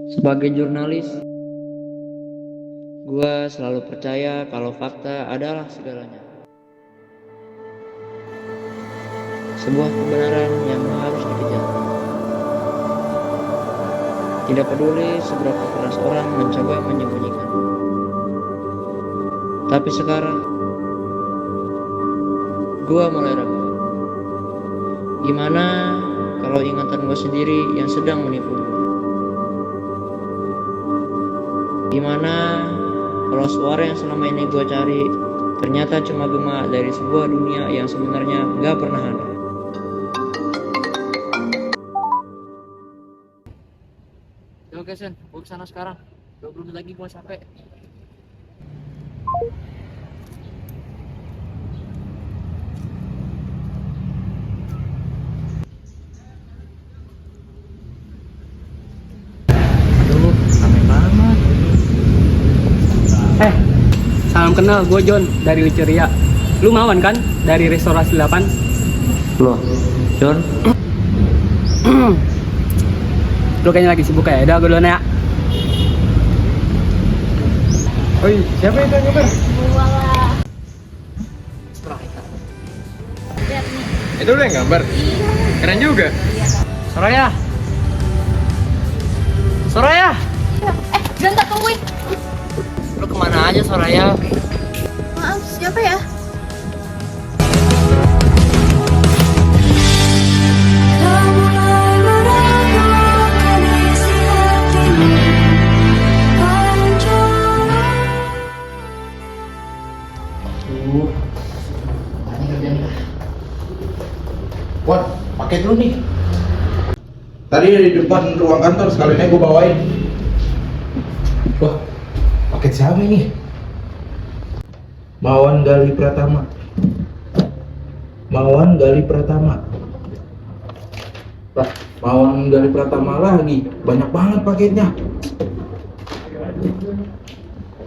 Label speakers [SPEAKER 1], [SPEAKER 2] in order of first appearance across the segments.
[SPEAKER 1] Sebagai jurnalis, gue selalu percaya kalau fakta adalah segalanya. Sebuah kebenaran yang harus dikejar. Tidak peduli seberapa keras orang mencoba menyembunyikan. Tapi sekarang, gue mulai ragu. Gimana kalau ingatan gue sendiri yang sedang menipu gue? Gimana kalau suara yang selama ini gue cari ternyata cuma gema dari sebuah dunia yang sebenarnya gak pernah ada?
[SPEAKER 2] Oke Sen, gue kesana sekarang. 20 menit lagi gue sampai.
[SPEAKER 1] Aduh, ramai banget.
[SPEAKER 3] Salam kenal, gue John dari Wiceria. Lu Mawan kan? Dari Restorasi 8.
[SPEAKER 1] Loh, John?
[SPEAKER 3] Lu kayaknya lagi sibuk ya? Udah, gue duluan ya.
[SPEAKER 4] Oi, siapa itu yang gambar? Itu lu yang gambar? Keren juga.
[SPEAKER 3] Soraya! Soraya!
[SPEAKER 5] Bentar tungguin.
[SPEAKER 1] Lu kemana aja Soraya?
[SPEAKER 5] Maaf, siapa ya?
[SPEAKER 4] Wan, paket lu nih. Tadi di depan ruang kantor sekalian gue bawain. Wah, paket siapa ini? Mawan Gali Pratama. Mawan Gali Pratama. Lah, Mawan Gali Pratama lagi. Banyak banget paketnya.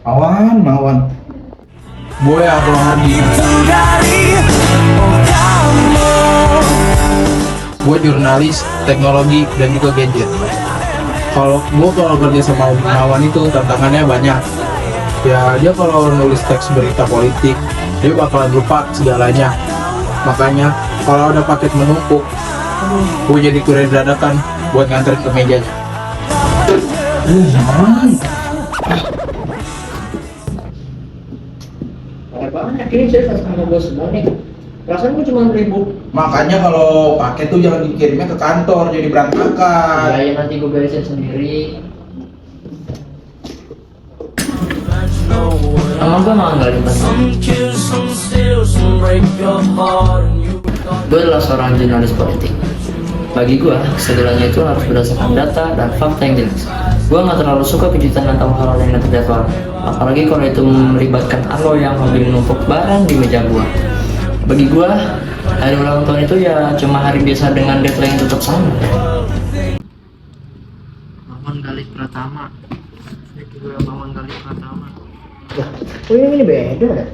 [SPEAKER 4] Mawan. Gue Abang Hardi. Gue jurnalis, teknologi, dan juga gadget. Kalau kerja sama Mawan itu tantangannya banyak. Ya dia kalau nulis teks berita politik, dia bakalan lupa segalanya. Makanya kalau ada paket menumpuk, gue jadi kurir dadakan buat nganterin ke mejanya.
[SPEAKER 1] Banyak ini saya sama gue semua nih. Perasaan gue cuma 1.000.
[SPEAKER 4] Makanya kalau paket tuh jangan dikirimnya ke kantor, jadi berantakan.
[SPEAKER 1] Ya nanti gue beresin sendiri. Emang gue mau nggak dibantu? Gue adalah seorang jurnalis politik. Bagi gue, segalanya itu harus berdasarkan data dan fakta yang jelas. Gue nggak terlalu suka kejutan atau hal yang tidak terjadwal. Apalagi kalau itu melibatkan lo yang hobi menumpuk barang di meja gue. Bagi gue, hari ulang tahun itu ya cuma hari biasa dengan deadline yang tetap sama. Mawan Gali Pratama. Ini juga Mawan Gali Pratama. Wah, kok ini beda ya?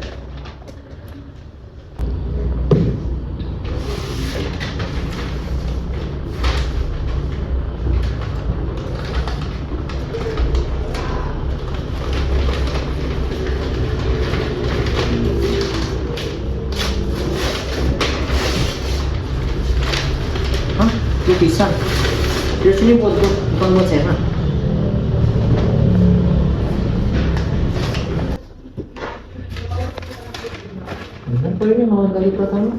[SPEAKER 1] Hah? Itu pisang? Di sini buat gue, bukan buat Sena. Bener kok ini Mawan Gali Pratama?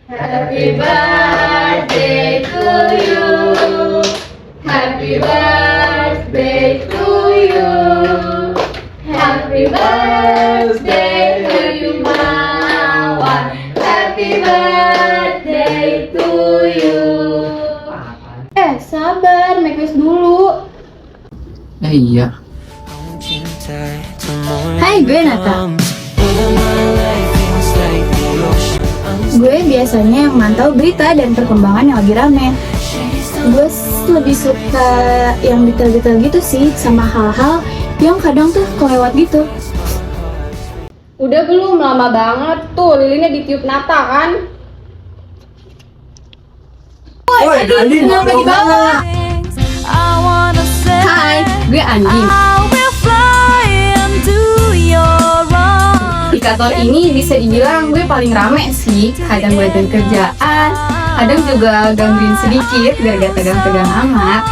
[SPEAKER 5] Happy birthday to you. Happy birthday to you. Happy birthday to you, Mawan. Happy birthday to you. Sabar, make wish dulu.
[SPEAKER 1] Iya.
[SPEAKER 5] Hai, gue Nata. Gue biasanya yang mantau berita dan perkembangan yang lagi rame. Gue lebih suka yang detail-detail gitu sih, sama hal-hal yang kadang tuh kelewat gitu.
[SPEAKER 6] Udah belum? Lama banget tuh lilinnya ditiup Nata kan?
[SPEAKER 5] Woi, aduh, kenapa di bawah?
[SPEAKER 6] Hai, gue Andi. Di kantor ini bisa dibilang gue paling rame sih. Kadang bantuin kerjaan, kadang juga gangguin sedikit biar gak tegang-tegang amat.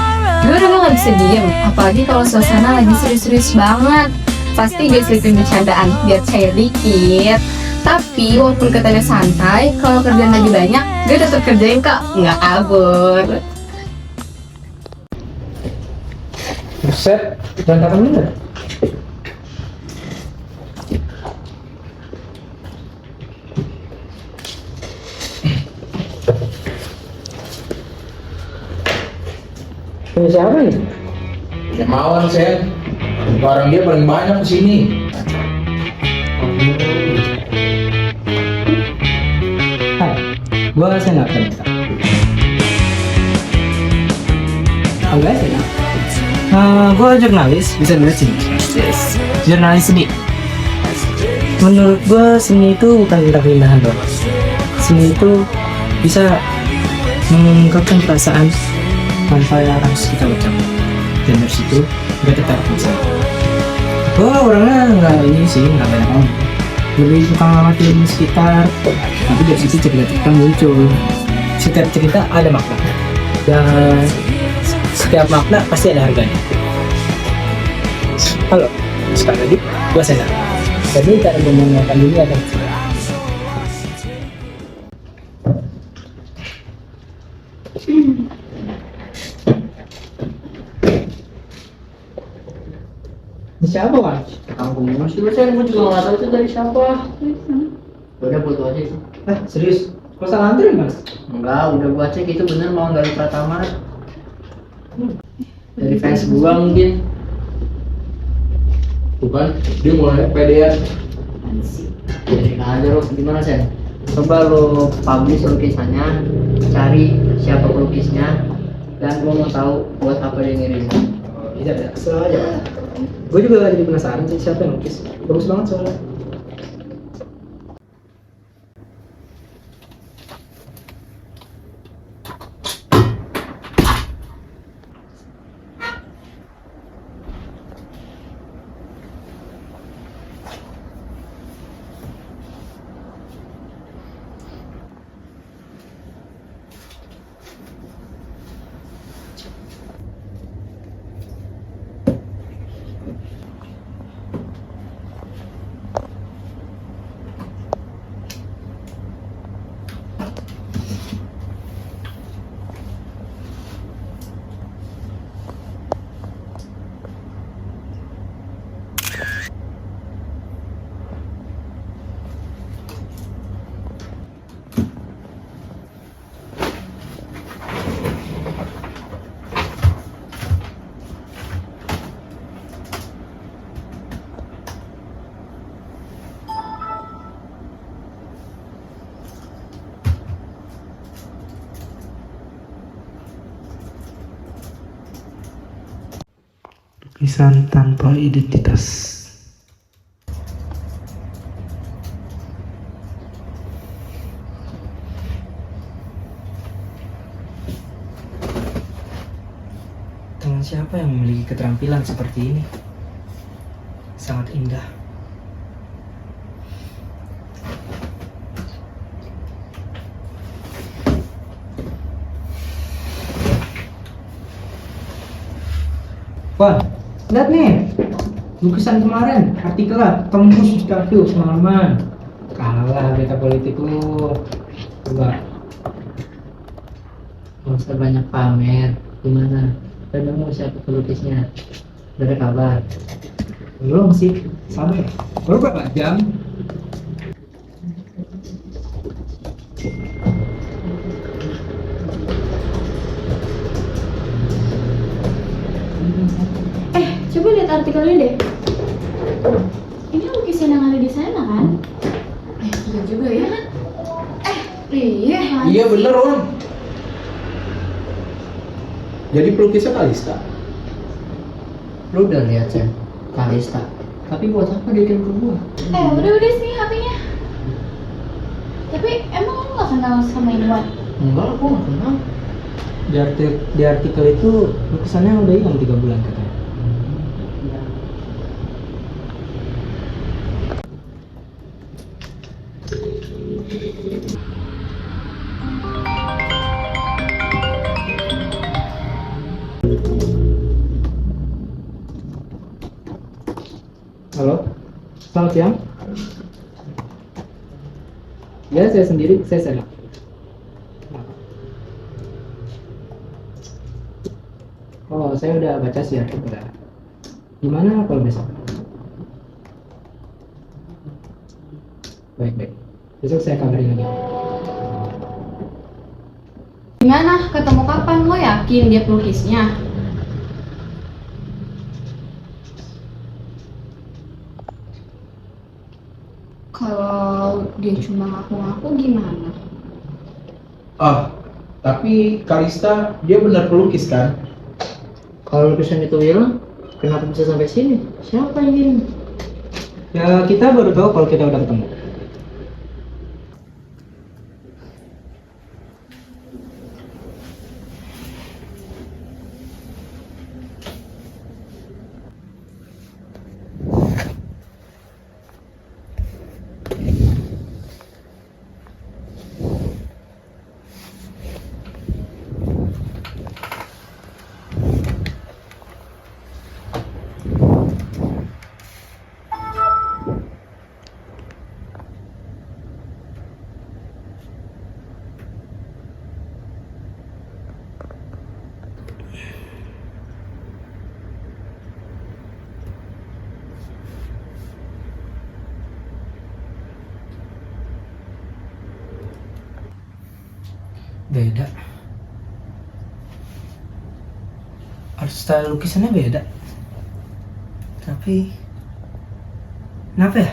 [SPEAKER 6] Gue udah gak bisa diem, apalagi kalau suasana lagi serius-serius banget. Pasti gue selipin bercandaan biar cair dikit. Tapi walaupun katanya santai, kalau kerjaan lagi banyak, gue tetap kerjain kok, nggak kabur.
[SPEAKER 3] Buset, berantakan bener. Punya siapa nih?
[SPEAKER 4] Mawan Sen, barang dia paling banyak di sini.
[SPEAKER 3] Hai, gua Sena Kanita. Enggak Sena. Gua jurnalis, bisa dilihat sini. Yes. Jurnalis seni. Menurut gua seni itu bukan tentang keindahan doang. Seni itu bisa mengungkapkan perasaan tanpa yang harus kita ucapkan. Dan dari situ gue tetap bisa. Gue orangnya nggak ini sih, nggak banyak ngomong, lebih suka ngamatin sekitar. Tapi dari situ cerita-cerita muncul. Setiap cerita ada makna, dan setiap makna pasti ada harganya. Halo, sekali lagi gue Sena. Jadi cara gue mengenalkan diri adalah siapa kan?
[SPEAKER 1] Kampung masih dosen, gue juga nggak tahu itu dari siapa. Udah foto aja itu.
[SPEAKER 3] Serius? Kok salah anterin mas?
[SPEAKER 1] Enggak, udah gua cek itu bener mau Gali Pratama. Dari fans gua mungkin.
[SPEAKER 4] Bukan, dia mulai pedean.
[SPEAKER 1] Jadi aja lo gimana Sen? Coba lo publish lukisannya, cari siapa pelukisnya, dan gua mau tahu buat apa dia ngirim.
[SPEAKER 3] Bisa aja. Gue juga jadi penasaran sih siapa yang lukis. Bagus banget soalnya.
[SPEAKER 7] Lukisan tanpa identitas.
[SPEAKER 3] Tangan siapa yang memiliki keterampilan seperti ini? Sangat indah. Wah, lihat nih, lukisan kemarin, artikelnya tembus interview semalaman. Kalah berita politik lu. Coba.
[SPEAKER 1] Gak usah banyak pamer. Gimana? Udah mau siapa pelukisnya? Udah ada kabar?
[SPEAKER 3] Belum sih, sabar. Baru berapa jam?
[SPEAKER 5] Coba lihat artikelnya deh. Ini lukisan yang ada di sana kan? Iya juga ya. Iya.
[SPEAKER 4] Iya bener Om. Jadi pelukisnya Kalista.
[SPEAKER 1] Lu udah lihat Sen? Kalista. Tapi buat apa dia kirim ke gua?
[SPEAKER 5] Udah sini HP-nya. Tapi emang lu gak kenal sama Iwan?
[SPEAKER 1] Enggak, gua gak kenal.
[SPEAKER 3] Di artikel itu lukisannya udah hilang 3 bulan katanya. Halo, selamat siang. Ya, saya sendiri, saya Sena. Oh, saya udah baca sih artikelnya. Gimana kalau besok? Baik. Besok saya kabarin lagi.
[SPEAKER 6] Gimana? Ketemu kapan? Lo yakin dia pelukisnya? Kalau dia cuma ngaku-ngaku gimana?
[SPEAKER 4] Tapi Kalista dia benar pelukis kan?
[SPEAKER 1] Kalau lukisan itu hilang, kenapa bisa sampai sini? Siapa yang ngirim?
[SPEAKER 3] Ya, kita baru tahu kalau kita udah ketemu. Beda. Art style lukisannya beda. Tapi kenapa ya?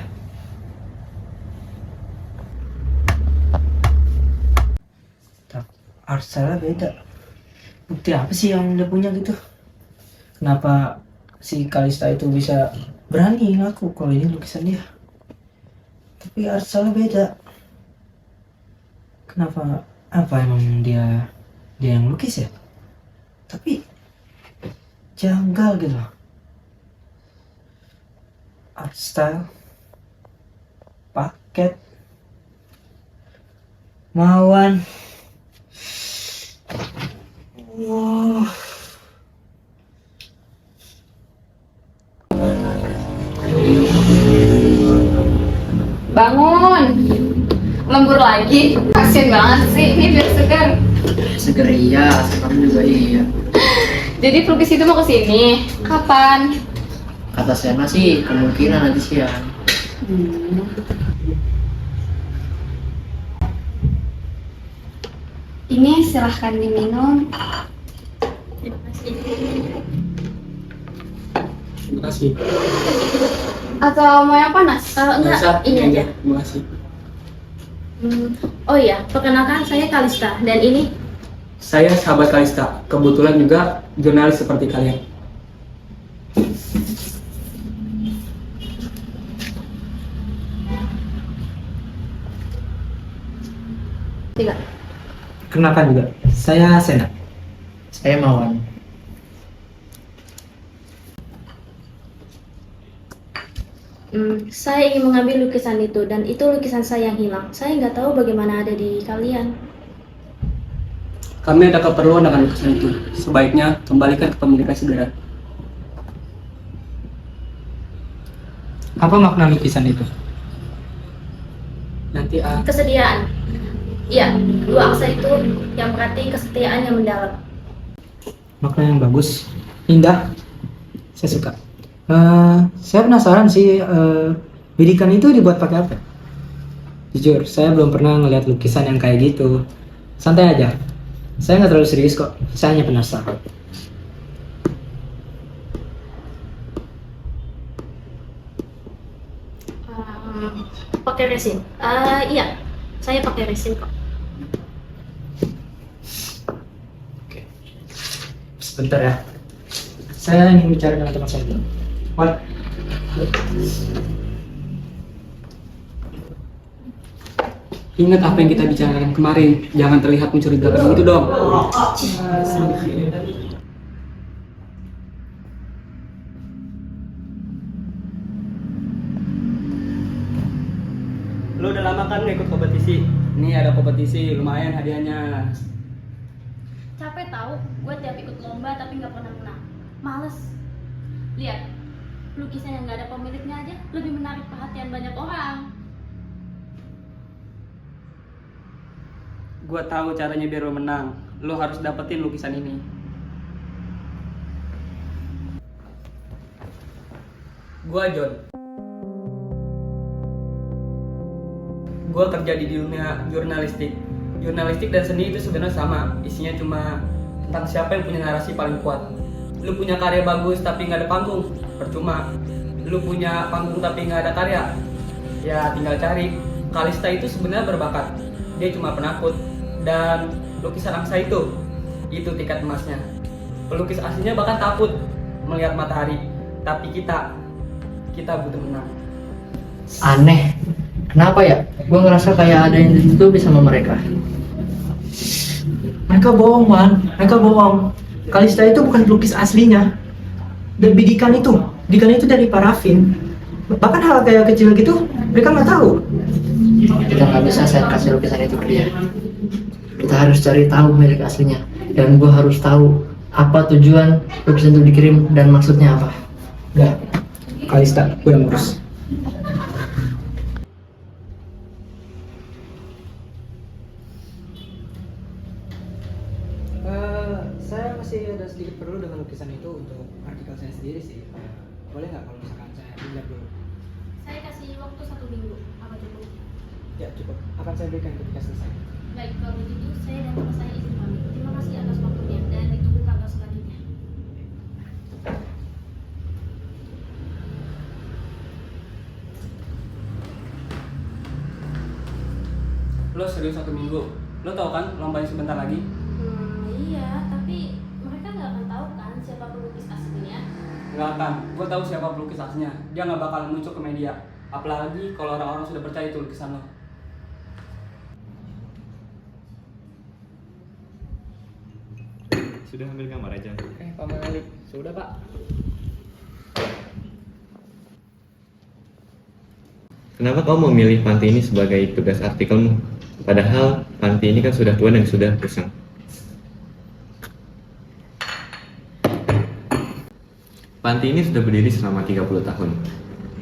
[SPEAKER 3] Art style beda. Bukti apa sih yang dia punya gitu? Kenapa si Kalista itu bisa berani ngaku kalau ini lukisan dia? Tapi art style beda. Kenapa? Apa emang dia yang lukis ya? Tapi janggal gitu. Art style, paket, Mawan. Wow.
[SPEAKER 6] Bangun! Lembur lagi? Kasian banget sih, ini biar segar.
[SPEAKER 1] Seger iya, kamu juga iya.
[SPEAKER 6] Jadi pelukis itu mau kesini, kapan?
[SPEAKER 1] Kata Sena sih kemungkinan nanti siang.
[SPEAKER 6] Ini silahkan diminum.
[SPEAKER 3] Terima kasih.
[SPEAKER 6] Atau mau yang panas?
[SPEAKER 8] Enggak, ini aja.
[SPEAKER 3] Terima kasih.
[SPEAKER 8] Oh iya, perkenalkan saya Kalista dan ini
[SPEAKER 3] Saya sahabat Kalista, kebetulan juga jurnalis seperti kalian.
[SPEAKER 8] tiga.
[SPEAKER 3] Kenalkan juga, saya Sena.
[SPEAKER 1] Saya Mawan.
[SPEAKER 8] Saya ingin mengambil lukisan itu dan itu lukisan saya yang hilang. Saya nggak tahu bagaimana ada di kalian.
[SPEAKER 9] Kami ada keperluan dengan lukisan itu. Sebaiknya kembalikan ke pemiliknya segera.
[SPEAKER 3] Apa makna lukisan itu?
[SPEAKER 9] Nanti
[SPEAKER 8] Kesetiaan. Iya, dua angsa itu yang berarti kesetiaan yang mendalam.
[SPEAKER 3] Makna yang bagus, indah, saya suka. Saya penasaran sih, bidikan itu dibuat pakai apa? Jujur, saya belum pernah ngeliat lukisan yang kayak gitu. Santai aja, saya nggak terlalu serius kok. Saya hanya penasaran.
[SPEAKER 8] Pakai resin. Iya, saya pakai resin kok.
[SPEAKER 3] Sebentar ya, saya ingin bicara dengan teman saya dulu. What?
[SPEAKER 9] Ingat apa yang kita bicarakan kemarin. Jangan terlihat mencurigakan gitu dong. Lu udah lama kan nggak ikut kompetisi? Nih ada kompetisi, lumayan hadiahnya.
[SPEAKER 8] Capek tahu, gue tiap ikut lomba tapi nggak pernah menang. Males. Lihat, lukisan yang nggak ada pemiliknya aja lebih menarik perhatian banyak orang.
[SPEAKER 9] Gua tahu caranya biar lo menang. Lo harus dapetin lukisan ini. Gua John. Gua kerja di dunia jurnalistik. Jurnalistik dan seni itu sebenarnya sama. Isinya cuma tentang siapa yang punya narasi paling kuat. Lu punya karya bagus tapi nggak ada panggung, percuma. Lu punya panggung tapi nggak ada karya, ya tinggal cari. Kalista itu sebenarnya berbakat. Dia cuma penakut. Dan lukisan angsa itu tiket emasnya. Pelukis aslinya bahkan takut melihat matahari. Tapi kita butuh menang.
[SPEAKER 1] Aneh. Kenapa ya? Gue ngerasa kayak ada yang ditutupi sama mereka.
[SPEAKER 3] Mereka bohong, Man. Mereka bohong. Kalista itu bukan pelukis aslinya. Dan bidikan itu dari parafin. Bahkan hal kayak kecil gitu, mereka nggak tahu.
[SPEAKER 1] Kita nggak bisa saya kasih lukisan itu ke dia. Kita harus cari tahu milik aslinya. Dan gue harus tahu apa tujuan lukisan itu dikirim dan maksudnya apa.
[SPEAKER 3] Nggak. Kalista, gue yang ngurus. Saya masih ada sedikit perlu dengan lukisan itu untuk artikel saya sendiri sih. Boleh nggak kalau misalkan saya pinjam dulu?
[SPEAKER 8] Saya kasih waktu 1 minggu, apa cukup?
[SPEAKER 3] Ya cukup. Akan saya berikan ketika selesai.
[SPEAKER 8] Baik, kalau begitu saya dan teman saya izin pamit. Terima kasih atas waktunya dan ditunggu kabar selanjutnya.
[SPEAKER 9] Lo serius 1 minggu? Lo tau kan lombanya sebentar lagi?
[SPEAKER 8] Iya, tapi mereka nggak akan tahu kan siapa pelukis aslinya.
[SPEAKER 9] Nggak akan. Gue tahu siapa pelukis aslinya. Dia nggak bakal muncul ke media. Apalagi kalau orang-orang sudah percaya itu lukisan lo.
[SPEAKER 10] Sudah ambil gambar aja.
[SPEAKER 9] Pak Malik, sudah Pak.
[SPEAKER 10] Kenapa kamu memilih panti ini sebagai tugas artikelmu? Padahal panti ini kan sudah tua dan sudah usang. Panti ini sudah berdiri selama 30 tahun.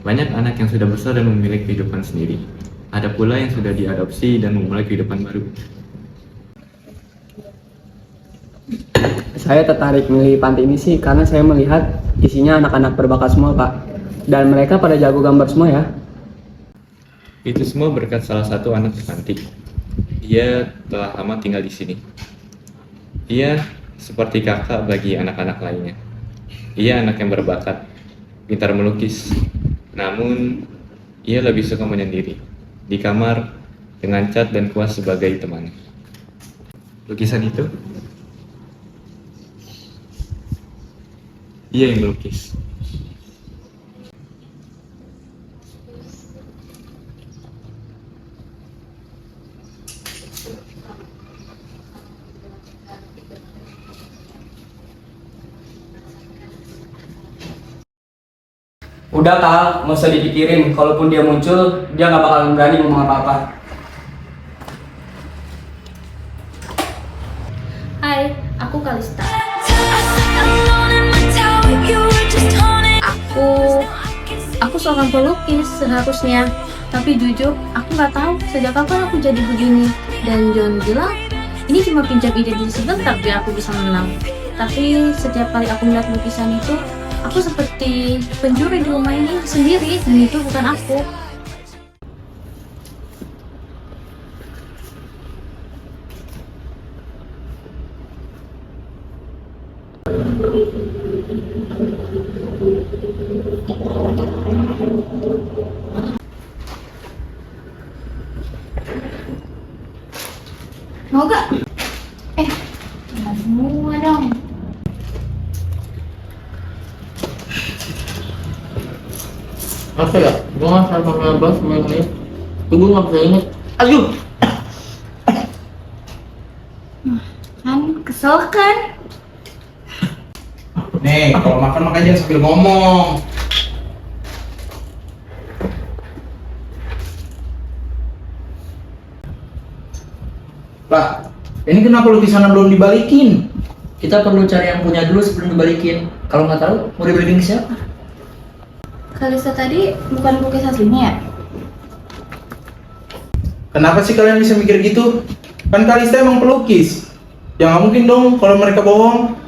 [SPEAKER 10] Banyak anak yang sudah besar dan memiliki kehidupan sendiri. Ada pula yang sudah diadopsi dan memulai kehidupan baru.
[SPEAKER 9] Saya tertarik milih panti ini sih karena saya melihat isinya anak-anak berbakat semua Pak. Dan mereka pada jago gambar semua ya.
[SPEAKER 10] Itu semua berkat salah satu anak panti. Dia telah lama tinggal di sini. Ia seperti kakak bagi anak-anak lainnya. Ia anak yang berbakat, pintar melukis. Namun, ia lebih suka menyendiri di kamar dengan cat dan kuas sebagai teman. Lukisan itu, ia yang melukis.
[SPEAKER 9] Udah Kal, nggak usah dipikirin. Kalaupun dia muncul, dia nggak bakalan berani ngomong apa-apa.
[SPEAKER 8] Hai, aku Kalista. Aku seorang pelukis seharusnya. Tapi jujur, aku nggak tahu sejak kapan aku jadi begini. Dan John bilang, ini cuma pinjam ide diri sebentar biar aku bisa menang. Tapi setiap kali aku melihat lukisan itu, aku seperti pencuri di rumah ini sendiri, dan itu bukan aku. Mau gak? Semua dong.
[SPEAKER 1] Apa ya? Gue nggak salah ngebahas semuanya. Gue nggak bisa inget. Aduh!
[SPEAKER 5] Kan kesel kan?
[SPEAKER 4] Nih, kalau makan makanya jangan sambil ngomong. Lah, ini kenapa lukisannya belum dibalikin?
[SPEAKER 1] Kita perlu cari yang punya dulu sebelum dibalikin. Kalau nggak tahu, mau dibalikin ke siapa?
[SPEAKER 5] Kalista tadi bukan lukis aslinya ya?
[SPEAKER 4] Kenapa sih kalian bisa mikir gitu? Kan Kalista emang pelukis. Ya nggak mungkin dong kalau mereka bohong.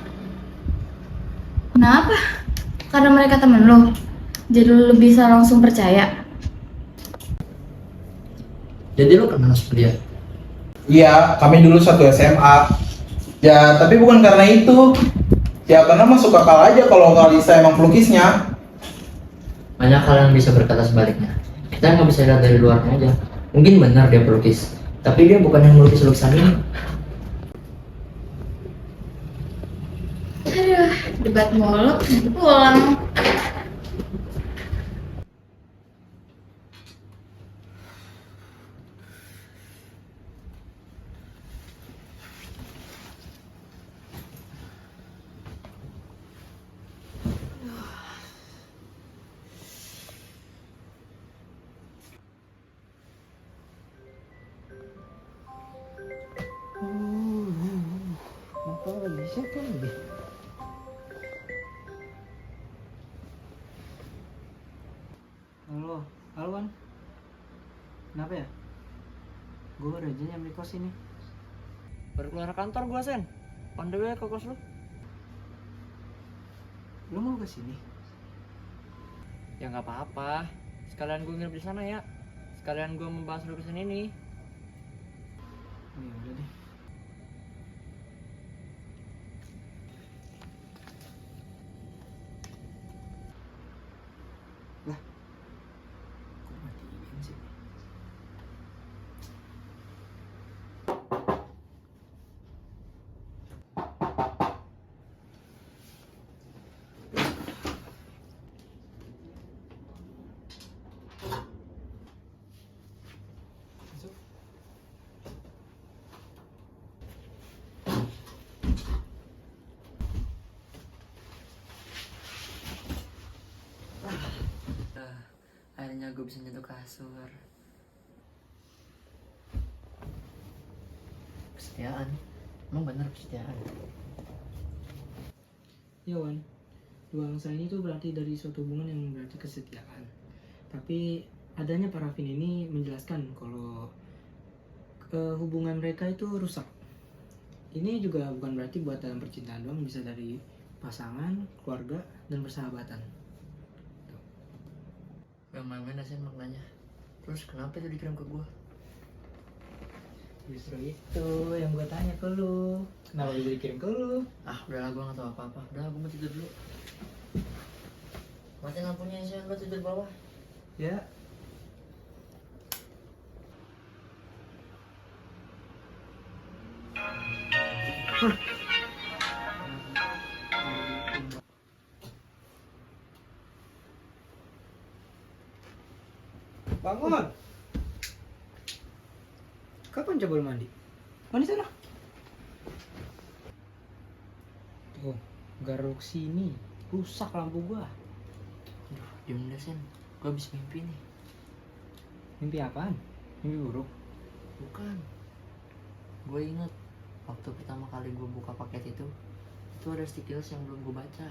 [SPEAKER 5] Kenapa? Karena mereka temen lo, jadi lo bisa langsung percaya.
[SPEAKER 1] Jadi lo kenal sama dia?
[SPEAKER 4] Iya, kami dulu satu SMA. Ya, tapi bukan karena itu. Ya, karena masuk akal aja kalau Kalista emang pelukisnya.
[SPEAKER 1] Banyak hal yang bisa berkata sebaliknya. Kita nggak bisa lihat dari luarnya aja. Mungkin benar dia pelukis, tapi dia bukan yang melukis lukisan ini.
[SPEAKER 5] Aduh, debat mulu, pulang.
[SPEAKER 3] Halo, halo Wan. Kenapa ya? Gue baru aja nyampe kos ini.
[SPEAKER 2] Baru keluar kantor gua, Sen. On the way ke kos lu.
[SPEAKER 3] Lo mau ke sini?
[SPEAKER 2] Ya nggak apa-apa. Sekalian gue nginep di sana ya. Sekalian gue membahas lukisan ini.
[SPEAKER 3] Oh ya udah deh. Lah, kok matiin sih?
[SPEAKER 1] Akhirnya gue bisa nyentuh kasur. Kesetiaan, emang bener kesetiaan.
[SPEAKER 3] Ya Wan, dua angsa ini tuh berarti dari suatu hubungan yang berarti kesetiaan. Tapi adanya parafin ini menjelaskan kalau hubungan mereka itu rusak. Ini juga bukan berarti buat dalam percintaan doang, bisa dari pasangan, keluarga, dan persahabatan.
[SPEAKER 1] Gak main-main aja maknanya. Terus kenapa itu dikirim ke gue?
[SPEAKER 3] Justru itu yang gue tanya ke lu. Kenapa bisa dikirim ke lu?
[SPEAKER 1] Ah udahlah, gue gak tau apa-apa. Udah, gue mau tidur dulu. Matiin lampunya aja, lo tidur bawah.
[SPEAKER 3] Ya. Bangun. Kapan coba lu mandi? Mandi sana. Tuh, garuk sini. Rusak lampu gua.
[SPEAKER 1] Aduh, diem deh Sen. Gue habis mimpi nih.
[SPEAKER 3] Mimpi apaan? Mimpi buruk.
[SPEAKER 1] Bukan. Gue inget waktu pertama kali gue buka paket itu ada sticky notes yang belum gue baca.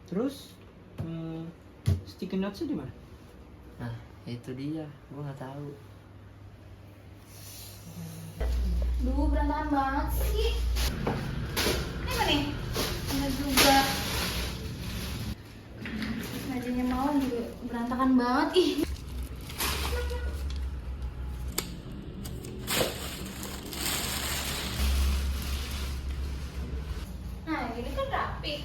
[SPEAKER 3] Terus sticky notes di mana?
[SPEAKER 1] Nah, itu dia. Gue nggak tahu.
[SPEAKER 5] Duh, berantakan banget sih. Ini apa nih? Enggak juga. Ngajanya malam juga berantakan banget. Ih. Nah, gini kan rapi.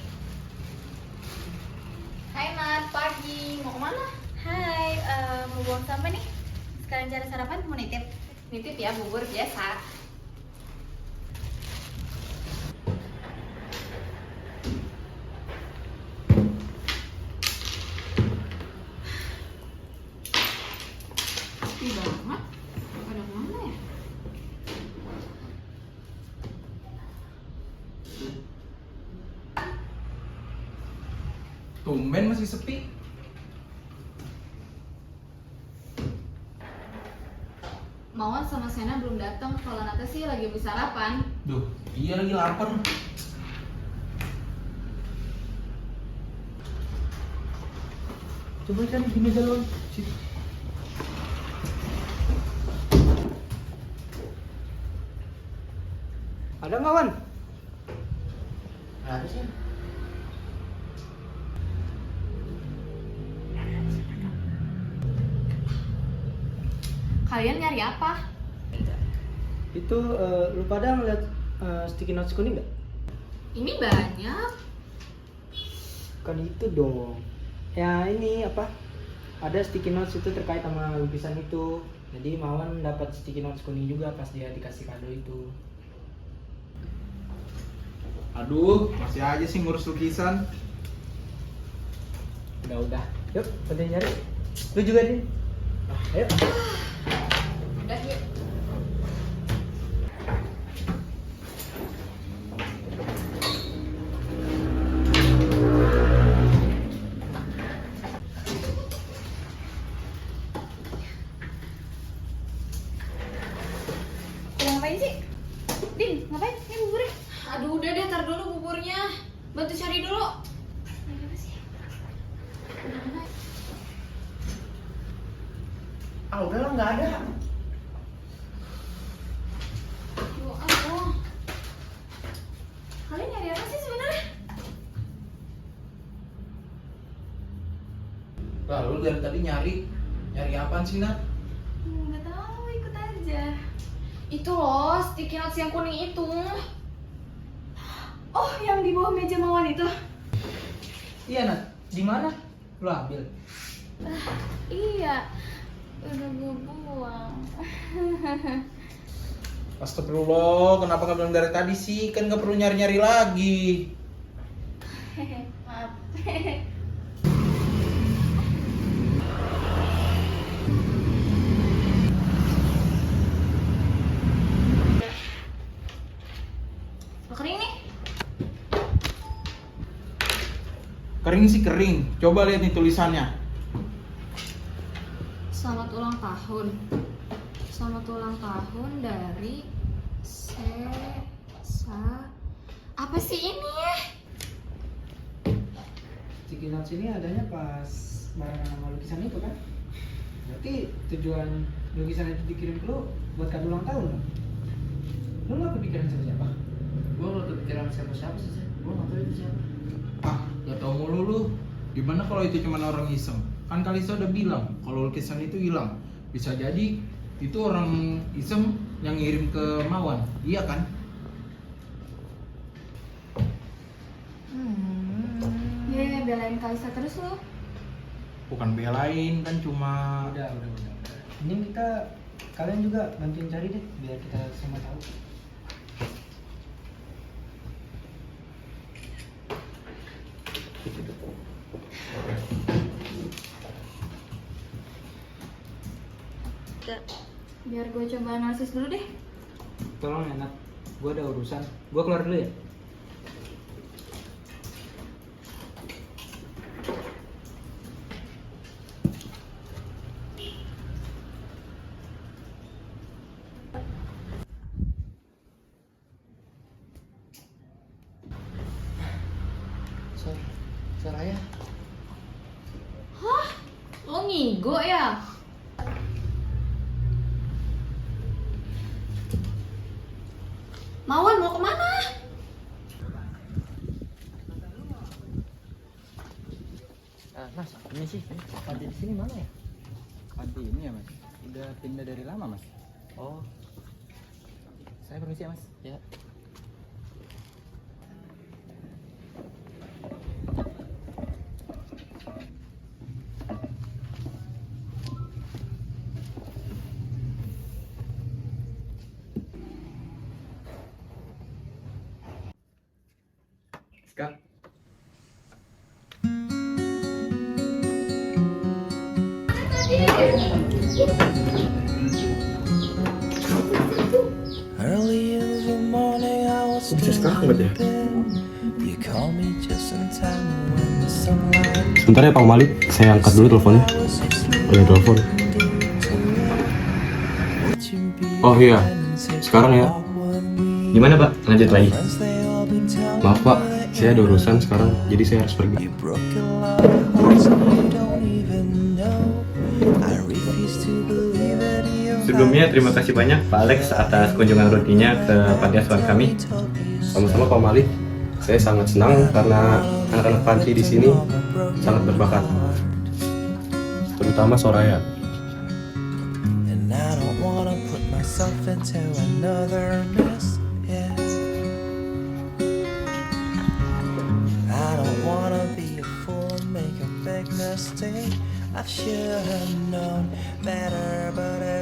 [SPEAKER 5] Hai Nat, pagi. Mau kemana? Hai, mau buang sampah nih. Sekalian cari sarapan, mau nitip?
[SPEAKER 6] Nitip ya, bubur biasa. Sepi banget. Pada mana ya?
[SPEAKER 4] Tumben masih sepi.
[SPEAKER 6] Mawar sama Sena belum datang. Kalau Nata sih lagi beli sarapan.
[SPEAKER 4] Duh, iya lagi lapar. Coba cari di meja lo. Situ.
[SPEAKER 3] Ada nggak, Wan?
[SPEAKER 1] Ada sih.
[SPEAKER 6] Kalian nyari apa?
[SPEAKER 3] Itu lu pada ngeliat sticky notes kuning nggak?
[SPEAKER 6] Ini banyak.
[SPEAKER 3] Kan itu dong. Ya ini apa? Ada sticky notes itu terkait sama lukisan itu. Jadi Mawan dapat sticky notes kuning juga pas dia dikasih kado itu.
[SPEAKER 4] Aduh, masih aja sih ngurus lukisan.
[SPEAKER 3] Udah. Yuk, bantuin nyari. Lu juga, Din. Ayo.
[SPEAKER 6] Udah yuk. Ngapain sih? Din, ngapain? Ini buburnya. Aduh, udah deh, tar dulu buburnya. Bantu cari dulu. Ini apa sih? Mana?
[SPEAKER 3] Ah, udah lah, nggak ada.
[SPEAKER 6] Aduh. Kalian nyari apa sih sebenarnya?
[SPEAKER 4] Lah, lu dari tadi nyari apaan sih, Nat?
[SPEAKER 6] Nggak tahu, ikut aja. Itu loh, sticky notes yang kuning itu. Oh, yang di bawah meja Mawar itu.
[SPEAKER 3] Iya, Nat. Di mana? Lu ambil.
[SPEAKER 6] Iya, udah gue buang.
[SPEAKER 4] Astagfirullah, kenapa nggak bilang dari tadi sih? Kan nggak perlu nyari-nyari lagi.
[SPEAKER 6] Maaf. Udah kering nih.
[SPEAKER 4] Kering sih kering. Coba lihat nih tulisannya.
[SPEAKER 6] Selamat ulang tahun. Selamat ulang tahun dari apa sih ini ya?
[SPEAKER 3] Sticky notes ini adanya pas barengan sama lukisan itu kan? Berarti tujuan lukisan itu dikirim ke lu buat kado ulang tahun kan? Lu nggak kepikiran sama siapa?
[SPEAKER 1] Gue gak kepikiran siapa sih. Gue gak tahu itu siapa.
[SPEAKER 4] Ah, gak tau mulu lu. Gimana kalau itu cuma orang iseng? Kan Kalisa udah bilang kalau lukisan itu hilang. Bisa jadi itu orang iseng yang ngirim ke Mawan. Iya kan?
[SPEAKER 6] Belain Kalisa terus lu.
[SPEAKER 4] Bukan belain, kan cuma
[SPEAKER 3] Udah. Ini kalian juga bantuin cari deh biar kita semua tahu.
[SPEAKER 6] Biar gue coba analisis dulu deh.
[SPEAKER 3] Tolong enak, gue ada urusan. Gue keluar dulu ya.
[SPEAKER 1] Soraya.
[SPEAKER 6] Hah? Lo ngigo ya? Mawan mau kemana?
[SPEAKER 2] Mas, ini sih, panti di sini mana ya? Panti ini ya mas, udah pindah dari lama mas. Oh, saya permisi ya mas. Ya.
[SPEAKER 10] Kak,
[SPEAKER 7] Kok bisa sekarang banget ya?
[SPEAKER 11] Sebentar ya Pak Malik, saya angkat dulu teleponnya. Telepon. Oh iya, sekarang ya.
[SPEAKER 10] Gimana Pak? Lanjut lagi.
[SPEAKER 11] Maaf Pak, saya ada urusan sekarang, jadi saya harus pergi.
[SPEAKER 10] Sebelumnya terima kasih banyak Pak Alex atas kunjungan rutinnya ke panti asuhan kami.
[SPEAKER 11] Sama-sama Pak Malik. Saya sangat senang karena anak-anak panti di sini sangat berbakat, terutama Soraya.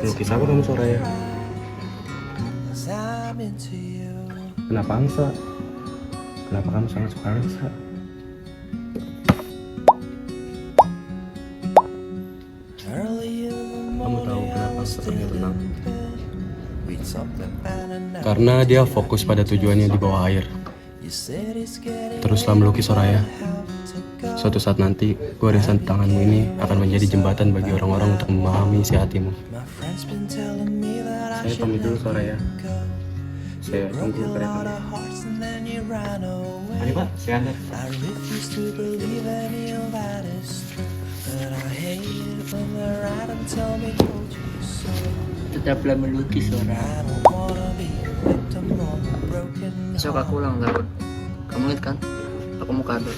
[SPEAKER 11] Lukis apa kamu Soraya? Kenapa angsa? Kenapa kamu sangat suka angsa? Kamu tahu kenapa angsa terlihat tenang? Karena dia fokus pada tujuannya di bawah air. Teruslah melukis Soraya. Suatu saat nanti, goresan tanganmu ini akan menjadi jembatan bagi orang-orang untuk memahami isi hatimu. Saya pamit dulu Soraya. Saya tunggu kedatangannya.
[SPEAKER 10] Mari Pak, silakan.
[SPEAKER 1] Tetaplah melukis Sora. Besok aku ulang tahun. Kamu lihat kan? Aku mau kado.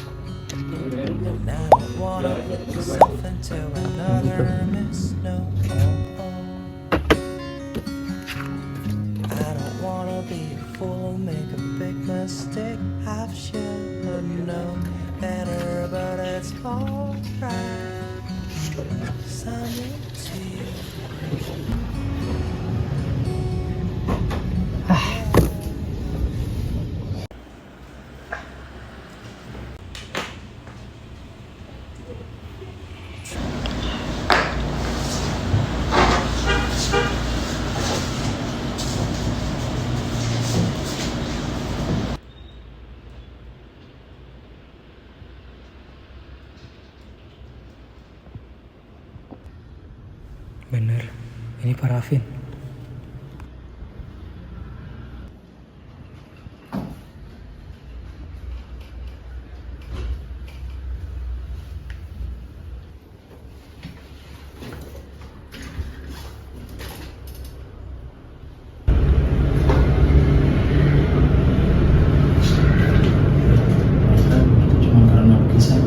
[SPEAKER 3] Bener, ini parafin.
[SPEAKER 7] Cuma karena lukisan.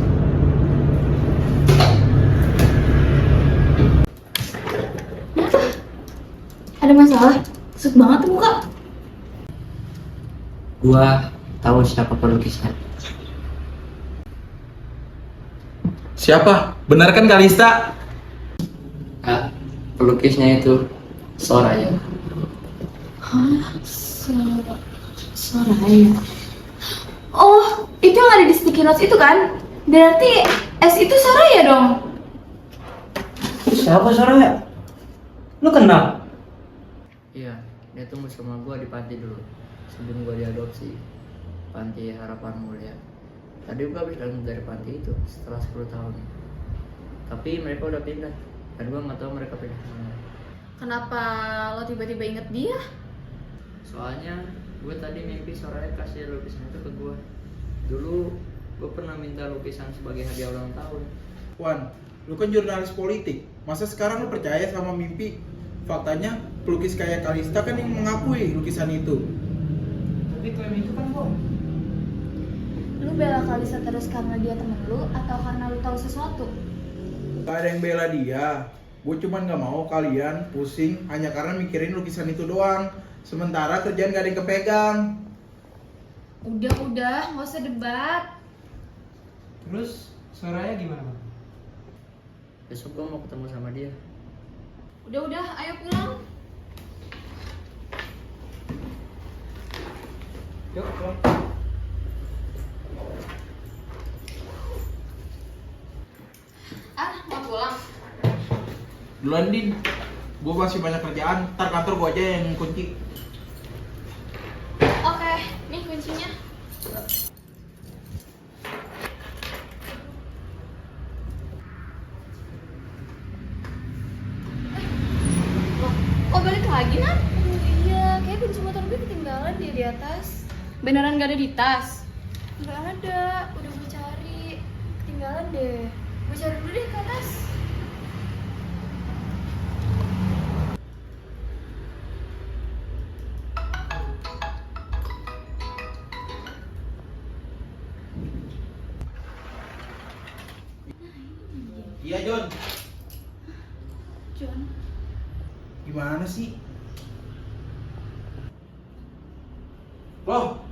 [SPEAKER 5] Ada masalah? Susut banget tuh muka.
[SPEAKER 1] Gua tahu siapa pelukisnya.
[SPEAKER 4] Siapa? Benar kan Kalista?
[SPEAKER 1] Kak, pelukisnya itu Soraya.
[SPEAKER 5] Hah? Soraya. Oh, itu yang ada di sticky notes itu kan? Berarti S itu Soraya dong?
[SPEAKER 3] Siapa Soraya? Lu kenal?
[SPEAKER 1] Iya, dia tuh sama gua di panti dulu. Sebelum gua diadopsi. Panti Harapan Mulia. Tadi gua habis datang dari panti itu setelah 10 tahun. Tapi mereka udah pindah. Dan gua nggak tahu mereka pindah kemana.
[SPEAKER 8] Kenapa lo tiba-tiba inget dia?
[SPEAKER 1] Soalnya gue tadi mimpi Soraya kasih lukisan itu ke gue. Dulu gue pernah minta lukisan sebagai hadiah ulang tahun.
[SPEAKER 4] Wan, lu kan jurnalis politik. Masa sekarang lu percaya sama mimpi? Faktanya pelukis kayak Kalista kan yang mengakui lukisan itu.
[SPEAKER 3] Tapi klaim itu kan bohong.
[SPEAKER 5] Lu bela Kalista terus karena dia temen lu atau karena lu tahu sesuatu?
[SPEAKER 4] Gak ada yang bela dia. Gue cuman gak mau kalian pusing hanya karena mikirin lukisan itu doang. Sementara kerjaan gak ada yang kepegang.
[SPEAKER 8] Udah, nggak usah debat.
[SPEAKER 3] Terus Soraya gimana Bang?
[SPEAKER 1] Besok gue mau ketemu sama dia.
[SPEAKER 8] Udah, ayo pulang.
[SPEAKER 3] Yuk pulang.
[SPEAKER 8] Mau pulang.
[SPEAKER 4] Duluan Din, gue masih banyak kerjaan. Ntar kantor gue aja yang kunci.
[SPEAKER 8] Oke, nih kuncinya.
[SPEAKER 5] atas.
[SPEAKER 6] Beneran gak ada di tas?
[SPEAKER 5] Nggak ada, udah gue cari. Ketinggalan deh. Gue cari dulu deh ke atas.
[SPEAKER 4] Iya John,
[SPEAKER 5] John,
[SPEAKER 4] gimana sih? Loh,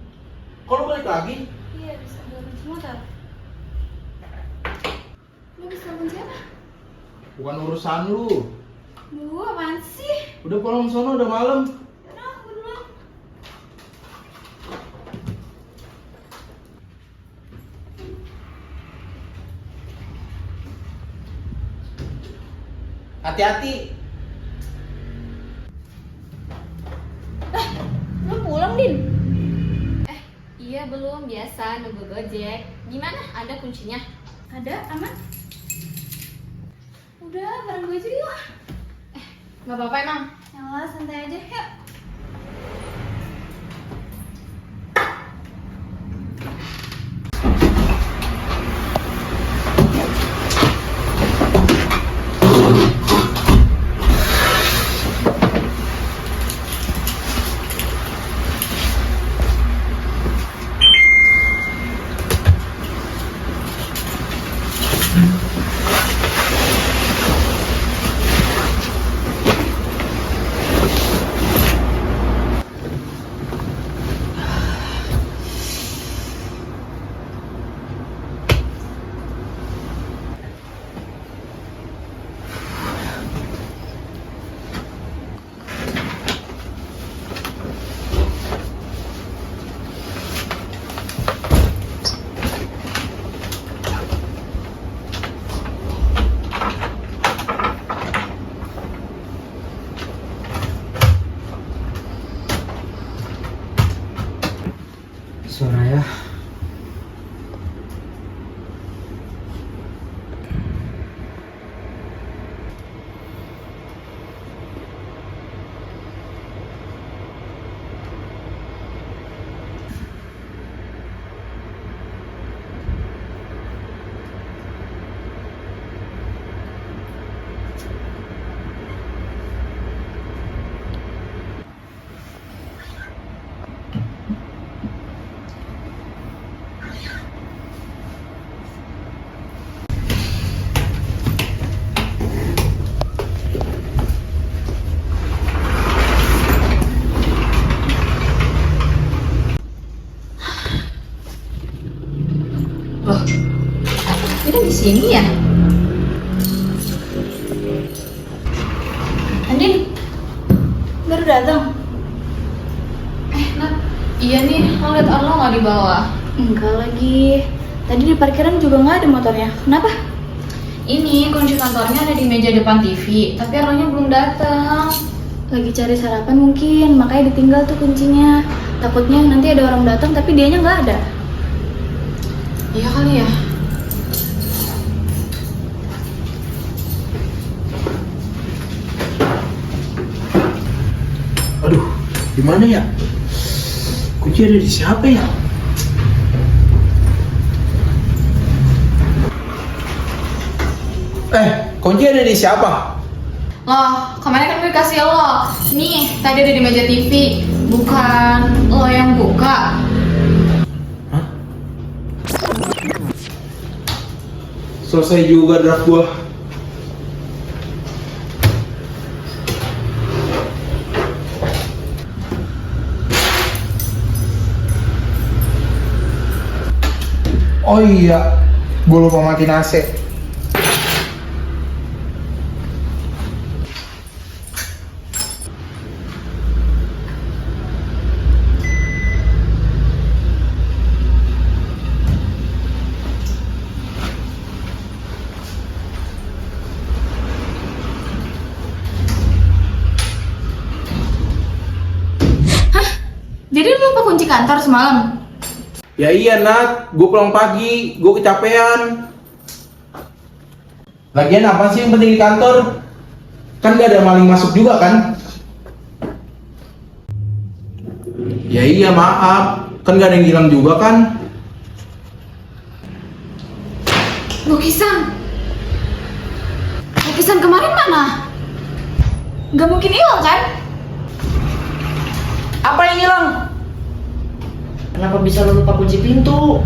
[SPEAKER 4] kok lu balik lagi?
[SPEAKER 5] iya bisa ambil kunci motor. Lo bisa kunci apa?
[SPEAKER 4] Bukan urusan lu.
[SPEAKER 5] Lu apaan sih?
[SPEAKER 4] Udah pulang sono, udah malam.
[SPEAKER 5] Nah, gue duluan.
[SPEAKER 4] Hati-hati.
[SPEAKER 5] Lo pulang, Din?
[SPEAKER 6] Iya belum, biasa nunggu Gojek. Gimana? Ada kuncinya?
[SPEAKER 5] Ada, aman? Udah, bareng gue aja yuk.
[SPEAKER 6] Gak apa-apa emang?
[SPEAKER 5] Yalah, santai aja, yuk.
[SPEAKER 3] Soraya.
[SPEAKER 6] Kita di sini ya?
[SPEAKER 5] Andin, baru datang?
[SPEAKER 6] Nat, iya nih, lo liat Arlo gak di bawah?
[SPEAKER 5] Enggak lagi. Tadi di parkiran juga nggak ada motornya. Kenapa?
[SPEAKER 6] Ini kunci kantornya ada di meja depan TV, tapi Arlo-nya belum datang.
[SPEAKER 5] Lagi cari sarapan mungkin, makanya ditinggal tuh kuncinya. Takutnya nanti ada orang datang tapi dianya nggak ada.
[SPEAKER 6] Iya kali ya?
[SPEAKER 4] Aduh, gimana ya? Kunci ada di siapa ya? Kunci ada di siapa?
[SPEAKER 6] Loh, kemarin kan gue kasih lo. Nih, tadi ada di meja TV. Bukan lo yang buka.
[SPEAKER 4] Selesai juga draft gua. Oh iya, gua lupa matiin AC.
[SPEAKER 6] Jadi lu lupa kunci kantor semalam?
[SPEAKER 4] Ya iya Nat, gue pulang pagi, gue kecapean. Lagian apa sih yang penting di kantor? Kan gak ada maling masuk juga kan? Ya iya maaf, kan gak ada yang hilang juga kan?
[SPEAKER 5] Lukisan kemarin mana? Gak mungkin hilang kan?
[SPEAKER 3] Apa yang hilang?
[SPEAKER 1] Kenapa bisa lu lupa kunci pintu?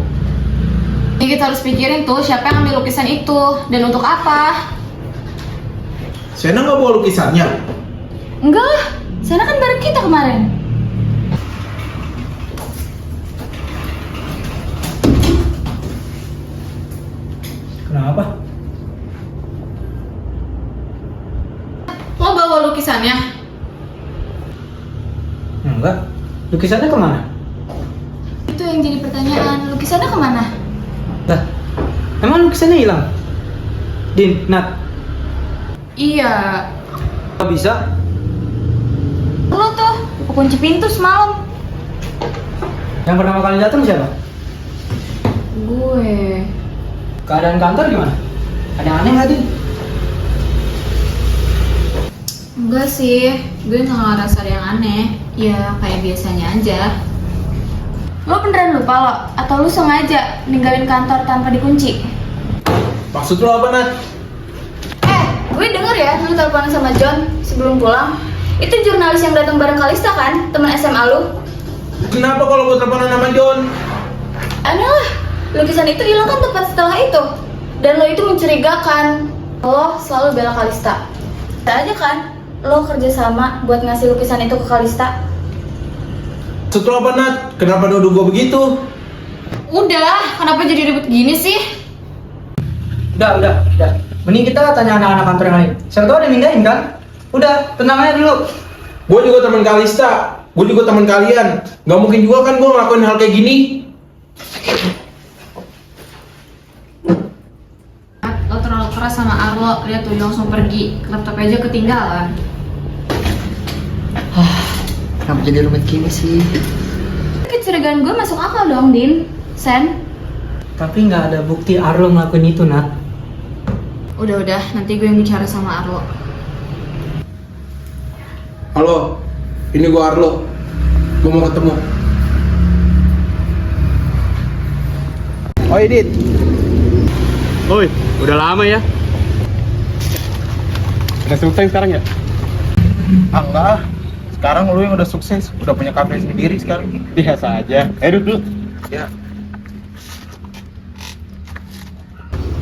[SPEAKER 6] Jadi kita harus pikirin tuh siapa yang ambil lukisan itu dan untuk apa.
[SPEAKER 4] Sena nggak bawa lukisannya?
[SPEAKER 5] Enggak lah, Sana kan bareng kita kemarin.
[SPEAKER 3] Kenapa?
[SPEAKER 6] Lo bawa lukisannya?
[SPEAKER 3] Enggak. Lukisannya kemana?
[SPEAKER 5] Itu yang jadi pertanyaan, lukisannya kemana?
[SPEAKER 3] Lah, emang lukisannya hilang? Din, Nat,
[SPEAKER 6] Iya.
[SPEAKER 3] nggak bisa?
[SPEAKER 5] Lo tuh, lupa kunci pintu semalam.
[SPEAKER 3] Yang pertama kali datang siapa?
[SPEAKER 6] Gue.
[SPEAKER 3] Keadaan kantor gimana? Ada yang aneh nggak, Din?
[SPEAKER 6] Enggak sih, gue nggak ngerasa ada yang aneh. Ya kayak biasanya aja.
[SPEAKER 5] Lo beneran lupa lo? Atau lo sengaja ninggalin kantor tanpa dikunci?
[SPEAKER 4] Maksud lo apa, Nat?
[SPEAKER 5] Gue denger ya, lu teleponan sama John sebelum pulang. Itu jurnalis yang datang bareng Kalista kan, teman SMA lu?
[SPEAKER 4] Kenapa kalau gue teleponan sama John?
[SPEAKER 5] Aneh lah, lukisan itu hilang kan tepat setelah itu. Dan lo itu mencurigakan. Lo selalu bela Kalista. Bisa aja kan, lo kerja sama buat ngasih lukisan itu ke Kalista.
[SPEAKER 4] Maksud lo apa, Nat? Kenapa nuduh gue begitu?
[SPEAKER 6] Udah, kenapa jadi ribet gini sih?
[SPEAKER 3] Udah. Mending kita tanya anak-anak kantor yang lain. Siapa tahu ada yang mindahin kan? Udah, tenang aja dulu.
[SPEAKER 4] Gue juga teman Kalista, gue juga teman kalian. Gak mungkin juga kan gue ngelakuin hal kayak gini.
[SPEAKER 6] Lo terlalu keras sama Arlo, lihat tuh dia langsung pergi. Laptop aja ketinggalan.
[SPEAKER 1] Kenapa jadi rumit gini sih?
[SPEAKER 5] Kecurigaan gue masuk akal dong, Din. Sen,
[SPEAKER 3] Tapi nggak ada bukti Arlo ngelakuin itu, Nat.
[SPEAKER 6] Udah, nanti gue yang bicara sama Arlo.
[SPEAKER 4] Halo, ini gue Arlo. Gue mau ketemu. Oh, Dit.
[SPEAKER 11] Oi, udah lama ya? Udah sukses sekarang ya?
[SPEAKER 4] Ah, enggak. Sekarang lu yang udah sukses, udah punya kafe sendiri sekarang.
[SPEAKER 11] Biasa aja. Duduk.
[SPEAKER 4] Ya.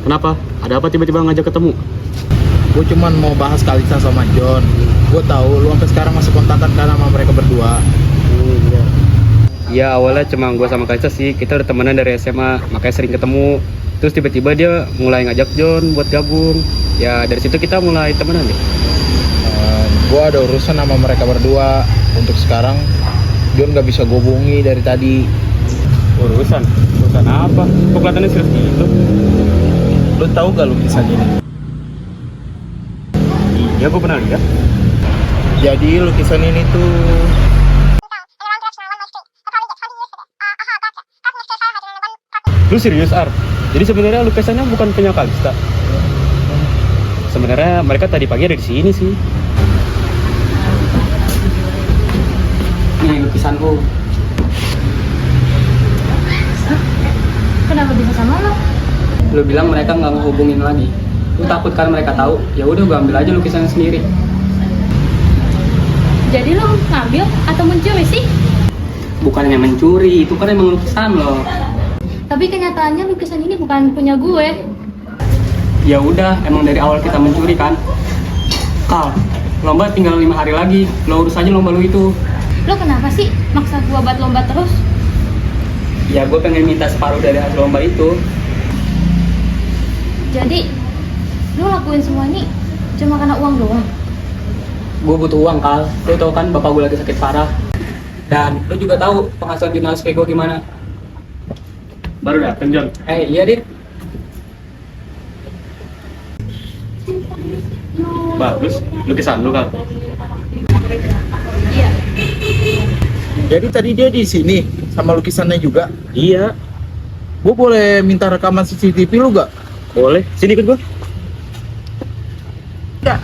[SPEAKER 11] Kenapa? Ada apa tiba-tiba ngajak ketemu?
[SPEAKER 4] Gue cuman mau bahas Kalista sama John. Gue tahu lu sampai sekarang masih kontakan kan sama mereka berdua.
[SPEAKER 11] Iya, awalnya cuma gue sama Kalista sih. Kita udah temenan dari SMA, makanya sering ketemu. Terus tiba-tiba dia mulai ngajak John buat gabung. Ya dari situ kita mulai temenan deh.
[SPEAKER 4] Gue ada urusan sama mereka berdua. Untuk sekarang John gak bisa gue hubungi dari tadi.
[SPEAKER 11] Urusan apa? Kok kelihatannya serius gitu?
[SPEAKER 4] Lu tahu gak lukisan ini?
[SPEAKER 11] Iya, gue pernah lihat.
[SPEAKER 4] Jadi lukisan ini tuh
[SPEAKER 11] Lu serius, Ar? Jadi sebenarnya lukisannya bukan punya Kalista. Sebenarnya mereka tadi pagi ada di sini sih.
[SPEAKER 3] Nih lukisanku.
[SPEAKER 8] Kenapa bisa sama lo?
[SPEAKER 9] Lu bilang mereka nggak mau hubungin lagi. Lu takut kan mereka tahu? Ya udah gua ambil aja lukisannya sendiri.
[SPEAKER 8] Jadi lo ngambil atau mencuri sih?
[SPEAKER 9] Bukannya mencuri, itu kan emang lukisan lo.
[SPEAKER 8] Tapi kenyataannya lukisan ini bukan punya gue.
[SPEAKER 9] Ya udah, emang dari awal kita mencuri kan. Kal, lomba tinggal 5 hari lagi. Lo urus aja lomba lu itu.
[SPEAKER 8] Lo kenapa sih maksa gua buat lomba terus?
[SPEAKER 9] Ya gue pengen minta separuh dari hasil lomba itu.
[SPEAKER 8] Jadi lo lakuin semua ini cuma karena uang doang?
[SPEAKER 9] Gue butuh uang, Kal. Lo tau kan bapak gue lagi sakit parah. Dan lo juga tahu penghasilan jurnalis kayak gue gimana.
[SPEAKER 11] Baru dateng, John.
[SPEAKER 9] Iya, Dit.
[SPEAKER 11] Bagus, lukisan lu, Kal.
[SPEAKER 8] Iya.
[SPEAKER 4] jadi tadi dia di sini sama lukisannya juga.
[SPEAKER 11] Iya,
[SPEAKER 4] Gue boleh minta rekaman CCTV lu gak?
[SPEAKER 11] boleh. Sini ikut gua.
[SPEAKER 4] Ya.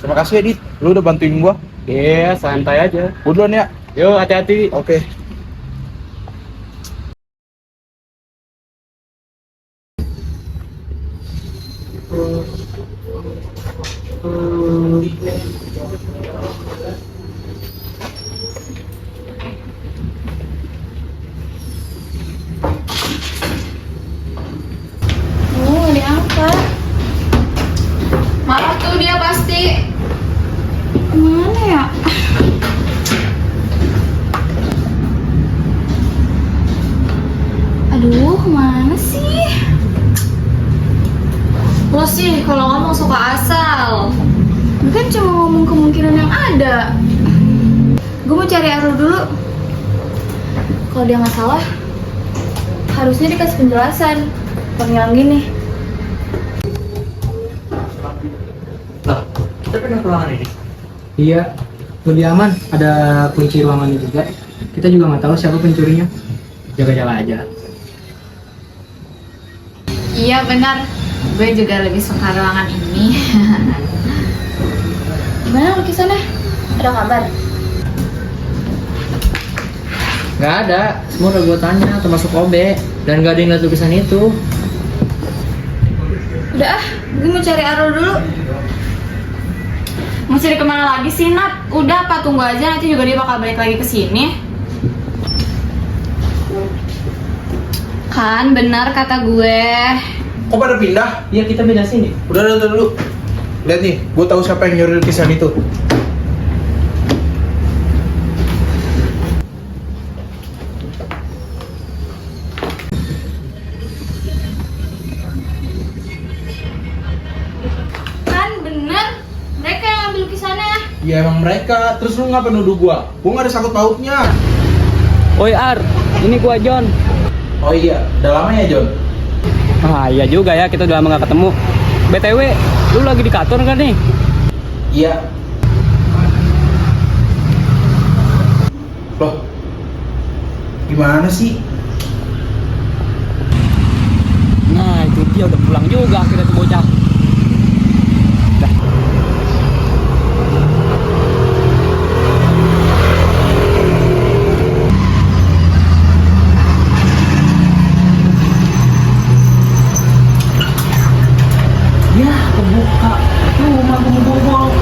[SPEAKER 4] Terima kasih ya, Dit. Lu udah bantuin gua.
[SPEAKER 11] Iya, santai aja.
[SPEAKER 4] Gua duluan ya.
[SPEAKER 11] Yo, hati-hati.
[SPEAKER 4] Oke.
[SPEAKER 5] Nggak diangkat.
[SPEAKER 6] Marah tuh dia pasti.
[SPEAKER 5] Kemana ya? Aduh, kemana sih?
[SPEAKER 6] Lo sih kalau ngomong suka asal.
[SPEAKER 5] Gue kan cuma ngomong kemungkinan yang ada. Gue mau cari Arul dulu. Kalau dia nggak salah, harusnya dikasih penjelasan. Panggilan gini.
[SPEAKER 1] Lah, kita pindah ke ruangan ini.
[SPEAKER 3] Iya, lebih aman. Ada kunci ruangannya juga. Kita juga nggak tahu siapa pencurinya. Jaga-jaga aja.
[SPEAKER 6] Iya benar. Gue juga lebih suka ruangan ini.
[SPEAKER 5] Gimana lukisannya? Ada kabar?
[SPEAKER 1] Nggak ada, semua udah gue tanya, termasuk Obe. Dan nggak ada yang lihat lukisan itu.
[SPEAKER 5] Udah ah, gue mau cari Arul dulu.
[SPEAKER 6] Mau cari kemana lagi sih, Nat? Udah apa, tunggu aja, nanti juga dia bakal balik lagi ke sini. Kan benar kata gue.
[SPEAKER 4] Kok pada pindah?
[SPEAKER 3] Iya, kita beda sini.
[SPEAKER 4] Udah dulu. Lihat nih, gue tahu siapa yang nyuri lukisan itu.
[SPEAKER 5] Kan bener, mereka yang ambil lukisannya.
[SPEAKER 4] Ya emang mereka, terus lu ngapa nuduh gua? Gua nggak ada sangkut pautnya.
[SPEAKER 11] Oi Ar, ini gua John.
[SPEAKER 4] Oh iya, udah lama ya John?
[SPEAKER 11] Ah iya juga ya, kita udah lama gak ketemu. BTW, lu lagi di kantor kan nih?
[SPEAKER 4] Iya. Loh, gimana sih?
[SPEAKER 11] Nah itu dia udah pulang juga akhirnya tuh bocah. Dah.
[SPEAKER 3] Ya, kebuka. Rumah bobol.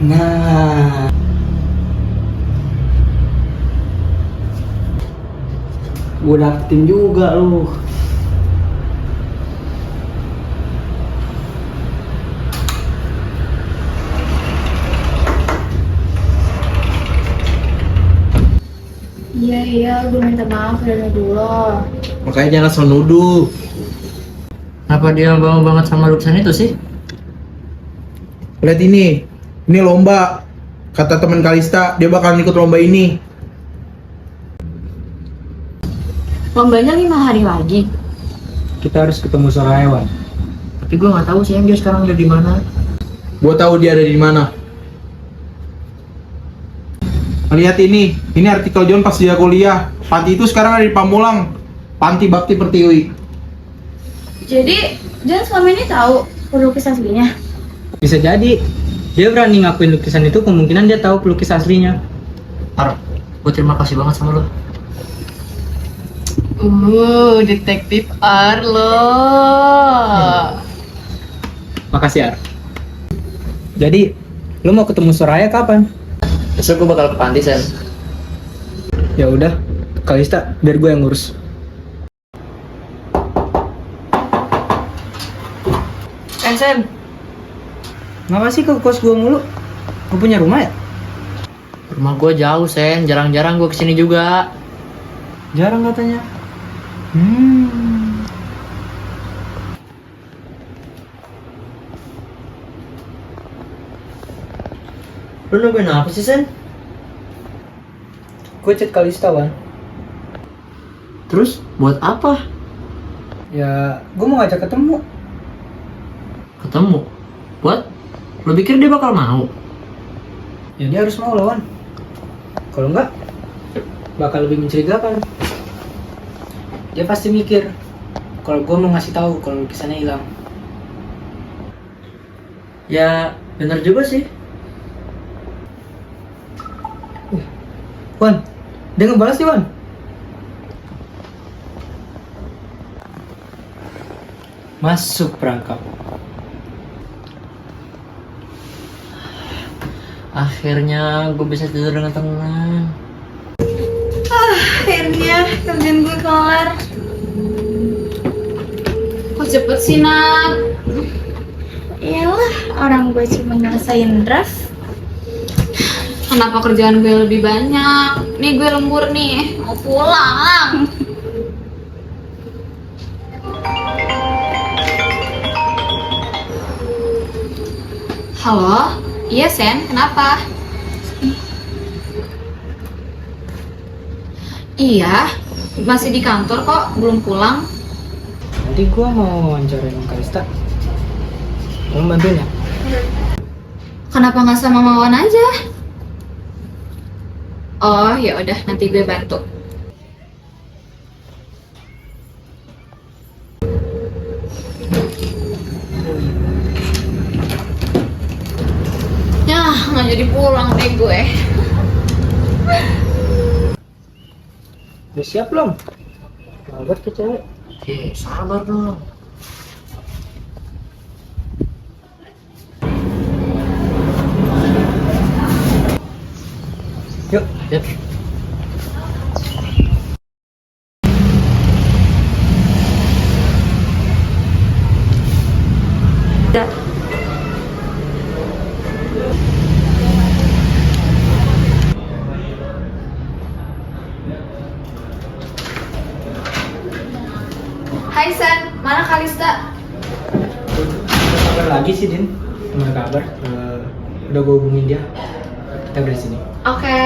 [SPEAKER 3] Nah, gue dapetin juga lu.
[SPEAKER 5] Iya, gue minta maaf dari dulu.
[SPEAKER 4] Makanya jangan asal nuduh.
[SPEAKER 1] Kenapa dia bangga banget sama lukisan itu sih?
[SPEAKER 4] Lihat ini lomba. Kata teman Kalista, dia bakalan ikut lomba ini.
[SPEAKER 6] Lombanya 5 hari lagi.
[SPEAKER 3] Kita harus ketemu Soraewan.
[SPEAKER 1] Tapi gue nggak tahu sih yang dia sekarang ada di mana.
[SPEAKER 4] Gua tahu dia ada di mana. Lihat ini artikel John pas dia kuliah. Panti itu sekarang ada di Pamulang. Panti Bakti Pertiwi.
[SPEAKER 5] Jadi, John selama ini tahu pelukis aslinya.
[SPEAKER 3] Bisa jadi. Dia berani ngakuin lukisan itu, kemungkinan dia tahu pelukis aslinya.
[SPEAKER 1] Ar, gue terima kasih banget sama lo.
[SPEAKER 6] Detektif Arlo.
[SPEAKER 3] Makasih, Ar. Jadi, lu mau ketemu Soraya kapan?
[SPEAKER 1] Besok gue bakal ke panti, Sen.
[SPEAKER 3] Ya udah, Kalista, biar gue yang ngurus.
[SPEAKER 1] Sen.
[SPEAKER 3] Ngapa sih ke kos gue mulu? Gue punya rumah ya?
[SPEAKER 1] Rumah gue jauh, Sen. Jarang-jarang gue kesini juga.
[SPEAKER 3] Jarang katanya.
[SPEAKER 1] Lu nungguin apa sih, Sen?
[SPEAKER 3] Gue chat Kalista, Wan.
[SPEAKER 1] Terus buat apa?
[SPEAKER 3] Ya, gue mau ngajak ketemu.
[SPEAKER 1] Ketemu? Buat? Lu pikir dia bakal mau?
[SPEAKER 3] Ya dia harus mau lawan. Kalau enggak, bakal lebih mencurigakan. Dia pasti mikir kalau gue mau ngasih tahu kalau lukisannya hilang.
[SPEAKER 1] Ya, bener juga sih.
[SPEAKER 3] Wan, dia ngebalas nih, Wan. Masuk perangkap.
[SPEAKER 1] Akhirnya gue bisa tidur dengan tenang.
[SPEAKER 6] Akhirnya kerjaan gue kelar. Kok cepet sih, Nat?
[SPEAKER 5] Iyalah, orang gue cuma nyelesain draft.
[SPEAKER 6] Kenapa kerjaan gue lebih banyak? Nih gue lembur nih, mau pulang. Halo? Iya, Sen, kenapa? Iya, masih di kantor kok, belum pulang.
[SPEAKER 3] Nanti gue mau wawancarain Kalista. Mau bantuin ya?
[SPEAKER 6] Kenapa nggak sama Mawan aja? Oh, ya udah, nanti gue bantu. Ya, nggak jadi pulang deh gue.
[SPEAKER 3] Udah siap belum? Sabar ke cewek.
[SPEAKER 1] Sabar dong.
[SPEAKER 3] Yuk.
[SPEAKER 1] Yep.
[SPEAKER 6] Hai San, mana Kalista?
[SPEAKER 3] Kabar lagi sih, Din. Gimana kabar? Udah gue hubungin dia. Kita udah di sini.
[SPEAKER 6] Oke.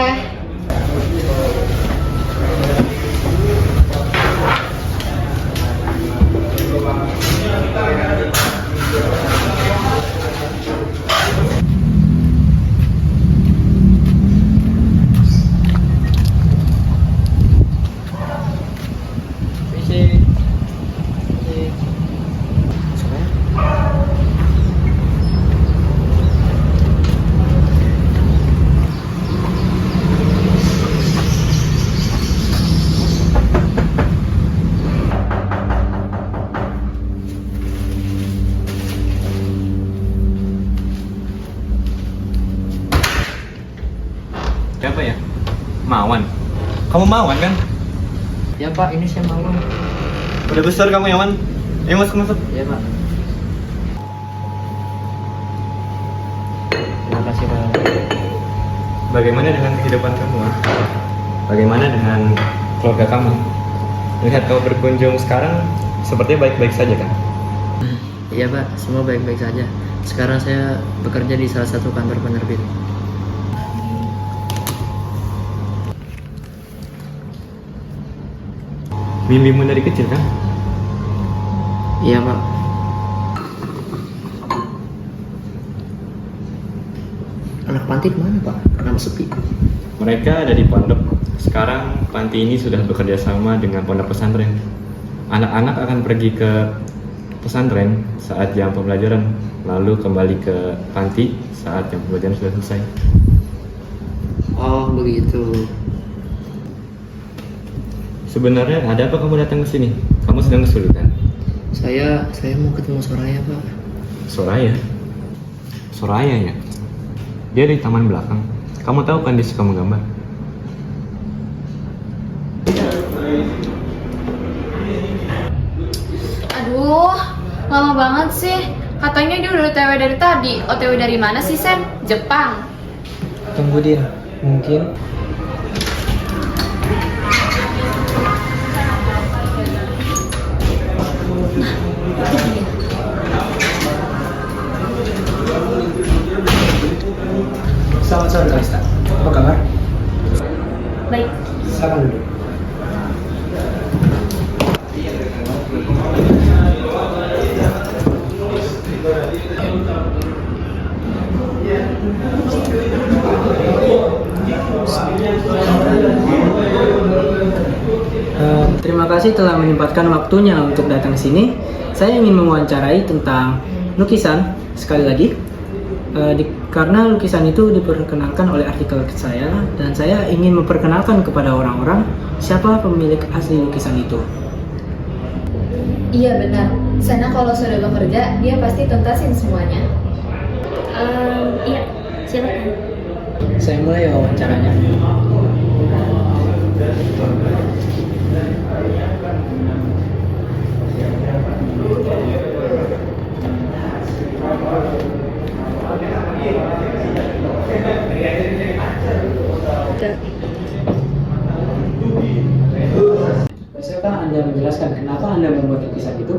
[SPEAKER 10] Siapa ya? Mawan. Kamu Mawan kan?
[SPEAKER 1] Ya Pak, ini saya Mawan.
[SPEAKER 10] Udah besar kamu ya, Wan? Ayo masuk.
[SPEAKER 1] Ya Pak. Terima kasih Pak.
[SPEAKER 10] Bagaimana dengan kehidupan kamu, Wan? Bagaimana dengan keluarga kamu? Lihat kamu berkunjung sekarang, sepertinya baik-baik saja kan?
[SPEAKER 1] Iya Pak, semua baik-baik saja. Sekarang saya bekerja di salah satu kantor penerbit.
[SPEAKER 10] Mimpimu dari kecil kan?
[SPEAKER 1] Iya Pak. Anak panti kemana Pak? Kenapa sepi?
[SPEAKER 10] Mereka ada di pondok. Sekarang panti ini sudah bekerja sama dengan pondok pesantren. Anak-anak akan pergi ke pesantren saat jam pembelajaran, lalu kembali ke panti saat jam pembelajaran sudah selesai.
[SPEAKER 1] Oh begitu.
[SPEAKER 10] Sebenarnya ada apa kamu datang ke sini? Kamu sedang kesulitan?
[SPEAKER 1] Saya mau ketemu Soraya Pak.
[SPEAKER 10] Soraya ya? Dia di taman belakang. Kamu tahu kan dia suka menggambar?
[SPEAKER 6] Aduh, lama banget sih. Katanya dia udah OTW dari tadi. OTW dari mana sih, Sen? Jepang.
[SPEAKER 3] Tunggu, Din. Mungkin Selamat sore Kalista. Apa kabar?
[SPEAKER 8] Baik.
[SPEAKER 3] Silakan duduk. Terima kasih telah menyempatkan waktunya untuk datang ke sini. Saya ingin mewawancarai tentang lukisan sekali lagi. Karena lukisan itu diperkenalkan oleh artikel saya dan saya ingin memperkenalkan kepada orang-orang siapa pemilik asli lukisan itu.
[SPEAKER 6] Iya benar. Sana kalau sudah bekerja, dia pasti tuntasin semuanya.
[SPEAKER 8] Iya, silakan.
[SPEAKER 3] Saya mulai wawancaranya. Bisakah Anda menjelaskan kenapa Anda membuat lukisan itu?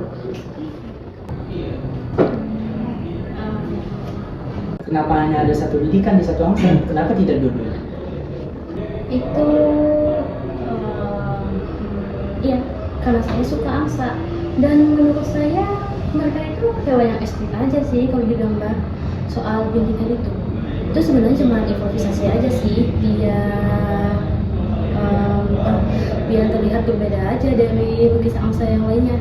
[SPEAKER 3] Kenapa hanya ada satu bidikan di satu angsa? Kenapa tidak dua-duanya?
[SPEAKER 8] Itu iya, karena saya suka angsa dan menurut saya mereka itu hewan yang estetik aja sih kalau digambar. Soal bintikan itu sebenarnya cuma improvisasi aja sih, biar terlihat berbeda aja dari lukisan angsa yang lainnya.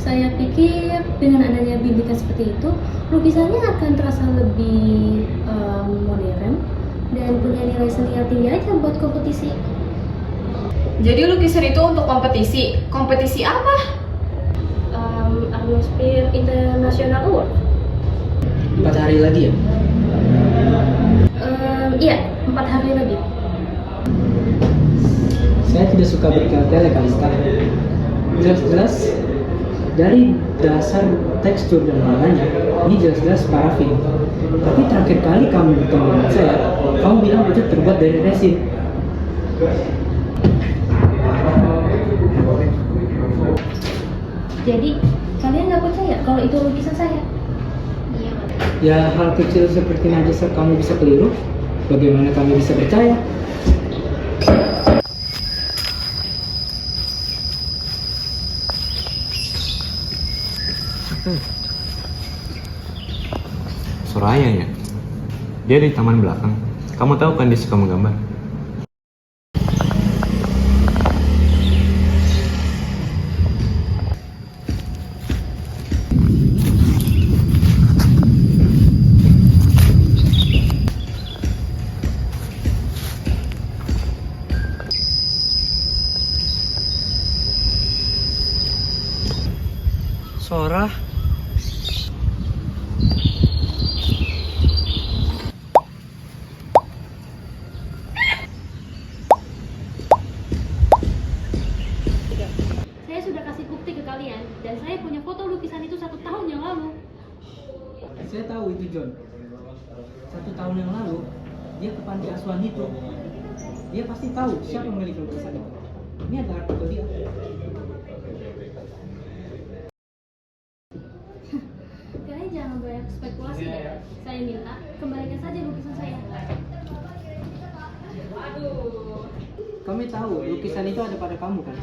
[SPEAKER 8] Saya pikir dengan adanya bintikan seperti itu, lukisannya akan terasa lebih modern dan punya nilai seni yang tinggi aja buat kompetisi.
[SPEAKER 6] Jadi lukisan itu untuk kompetisi? Kompetisi apa?
[SPEAKER 8] Atmosfer International Award.
[SPEAKER 3] 4 hari lagi ya?
[SPEAKER 8] Iya, 4 hari lagi.
[SPEAKER 3] Saya tidak suka bertele-tele Kalista. Jelas-jelas dari dasar tekstur dan warnanya, ini jelas-jelas parafin. Tapi terakhir kali kamu bertemu dengan saya, kamu bilang itu terbuat dari resin.
[SPEAKER 8] Jadi kalian nggak percaya kalau itu lukisan saya?
[SPEAKER 3] Ya hal kecil seperti najis kamu bisa keliru, bagaimana kamu bisa percaya?
[SPEAKER 10] Soraya ya? Dia di taman belakang. Kamu tahu kan dia suka menggambar?
[SPEAKER 3] Sora?
[SPEAKER 8] Saya sudah kasih bukti ke kalian dan saya punya foto lukisan itu 1 tahun yang lalu.
[SPEAKER 3] Saya tahu itu John. 1 tahun yang lalu, dia ke panti asuhan itu. Dia pasti tahu siapa pemilik lukisan itu. Ini adalah artikel dia.
[SPEAKER 8] Kalian jangan banyak spekulasi deh. Saya minta kembalikan saja lukisan saya.
[SPEAKER 3] Kami tahu lukisan itu ada pada kamu kan?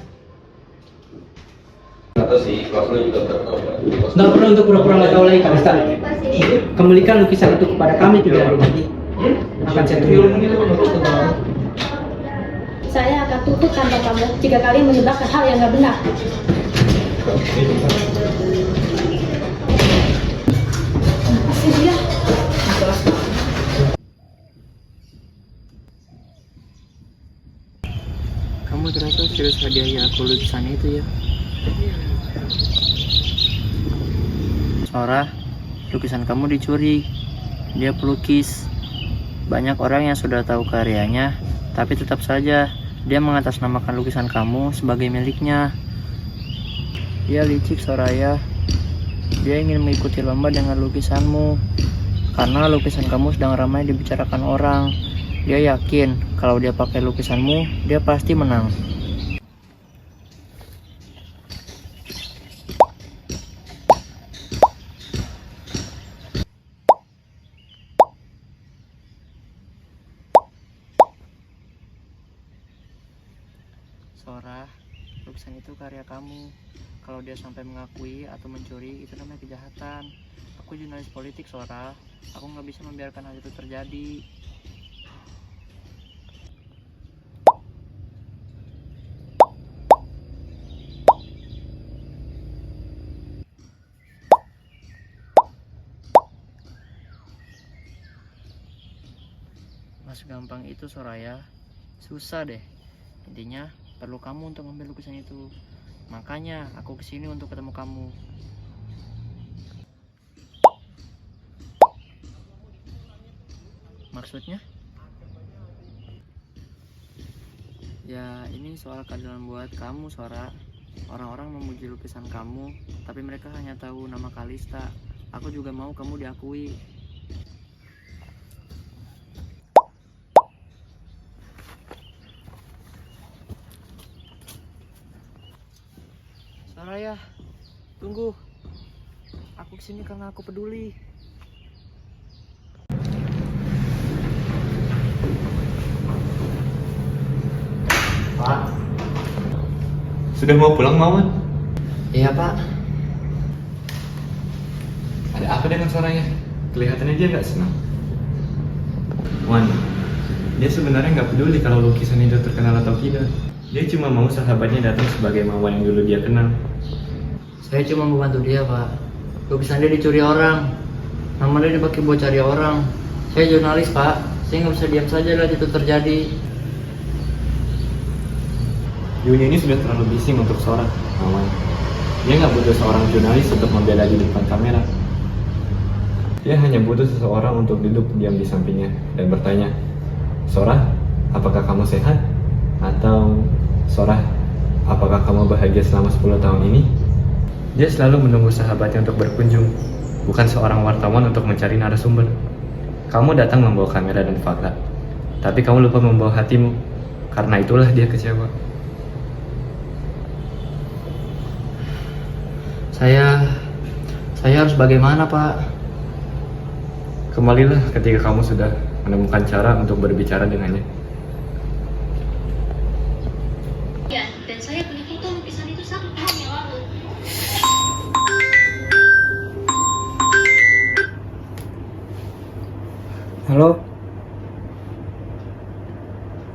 [SPEAKER 3] Nggak perlu untuk pura-pura nggak tahu lagi Kalista. Kembalikan lukisan itu kepada kami 3 hari lagi. Akan saya tunggu.
[SPEAKER 8] Saya akan tutup kantor kamu jika kalian menyebarkan hal yang nggak benar. Makasih dia.
[SPEAKER 1] Kamu ternyata serius hadiah aku lukisan itu ya? Sora, lukisan kamu dicuri. Dia pelukis. Banyak orang yang sudah tahu karyanya, tapi tetap saja dia mengatasnamakan lukisan kamu sebagai miliknya. Dia licik Soraya. Dia ingin mengikuti lomba dengan lukisanmu. Karena lukisan kamu sedang ramai dibicarakan orang. Dia yakin kalau dia pakai lukisanmu, dia pasti menang. Sora, lukisan itu karya kamu. Kalau dia sampai mengakui atau mencuri, itu namanya kejahatan. Aku jurnalis politik, Sora. Aku nggak bisa membiarkan hal itu terjadi. Mas gampang itu, Soraya. Susah deh. Intinya perlu kamu untuk ngambil lukisan itu. Makanya aku kesini untuk ketemu kamu. Maksudnya? Ya ini soal keadilan buat kamu, Sora. Orang-orang memuji lukisan kamu, tapi mereka hanya tahu nama Kalista. Aku juga mau kamu diakui. Soraya, tunggu. Aku kesini karena aku peduli. Pak.
[SPEAKER 10] Sudah mau pulang, Mawan?
[SPEAKER 1] Iya, Pak.
[SPEAKER 10] Ada apa dengan Soraya? Kelihatannya dia nggak senang. Wan, dia sebenarnya nggak peduli kalau lukisan itu terkenal atau tidak. Dia cuma mau sahabatnya datang sebagai Mawan yang dulu dia kenal.
[SPEAKER 1] Saya cuma membantu dia, Pak. Lukisan dia dicuri orang. Nama dia dipakai buat cari orang. Saya jurnalis, Pak. Saya nggak bisa diam saja lihat itu terjadi.
[SPEAKER 10] Dunia ini sudah terlalu bising untuk seorang Mawan. Dia nggak butuh seorang jurnalis untuk membela di depan kamera. Dia hanya butuh seseorang untuk duduk diam di sampingnya dan bertanya, "Sora, apakah kamu sehat?" Atau, "Sora, apakah kamu bahagia selama 10 tahun ini?" Dia selalu menunggu sahabatnya untuk berkunjung, bukan seorang wartawan untuk mencari narasumber. Kamu datang membawa kamera dan fakta, tapi kamu lupa membawa hatimu. Karena itulah dia kecewa.
[SPEAKER 1] Saya harus bagaimana, Pak?
[SPEAKER 10] Kembalilah ketika kamu sudah menemukan cara untuk berbicara dengannya.
[SPEAKER 8] Ya, dan saya beli foto lukisan itu 1 tahun yang lalu.
[SPEAKER 3] Halo?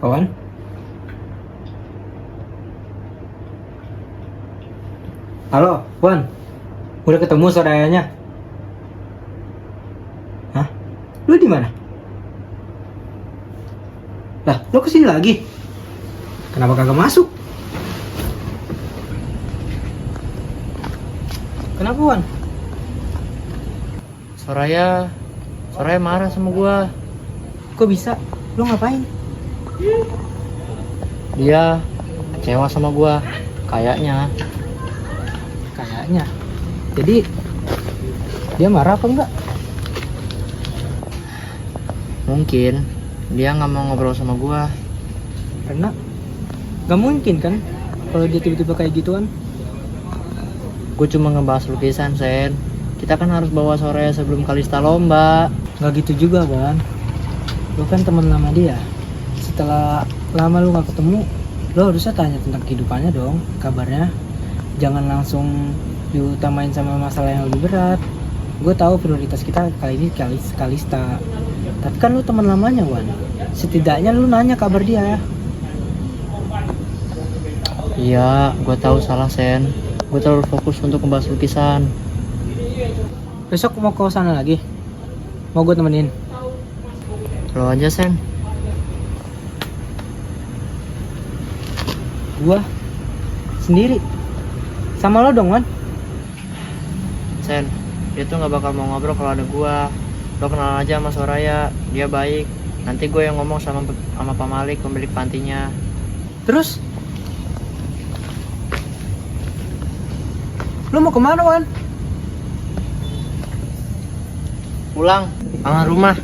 [SPEAKER 3] Kawan? Halo, Wan. Udah ketemu saudaranya? Hah? Lu di mana? Lah, lu kesini lagi? Kenapa kagak masuk? Kenapa, Wan?
[SPEAKER 1] Soraya marah sama gua.
[SPEAKER 3] Kok bisa? Lu ngapain?
[SPEAKER 1] Dia kecewa sama gua. Kayaknya.
[SPEAKER 3] Jadi dia marah apa enggak?
[SPEAKER 1] Mungkin dia nggak mau ngobrol sama gua.
[SPEAKER 3] Karena gak mungkin kan kalau dia tiba-tiba kayak gituan.
[SPEAKER 1] Gue cuma ngebahas lukisan, Sen. Kita kan harus bawa Soraya sebelum Kalista lomba.
[SPEAKER 3] Gak gitu juga, Wan. Lu kan teman lama dia. Setelah lama lu gak ketemu, lu harusnya tanya tentang kehidupannya dong, kabarnya. Jangan langsung diutamain sama masalah yang lebih berat. Gue tahu prioritas kita kali ini Kalista. Tapi kan lu teman lamanya, Wan. Setidaknya lu nanya kabar dia.
[SPEAKER 1] Iya, gue tahu salah, Sen. Gue terlalu fokus untuk membahas lukisan.
[SPEAKER 3] Besok mau ke sana lagi? Mau gue temenin?
[SPEAKER 1] Lo aja, Sen.
[SPEAKER 3] Gua sendiri. Sama lo dong, Wan.
[SPEAKER 1] Sen, dia tuh gak bakal mau ngobrol kalau ada gua. Lo kenal aja sama Soraya, dia baik. Nanti gue yang ngomong sama Pak Malik, pemilik pantinya.
[SPEAKER 3] Terus? Lo mau kemana, Wan?
[SPEAKER 1] Pulang, kangen rumah.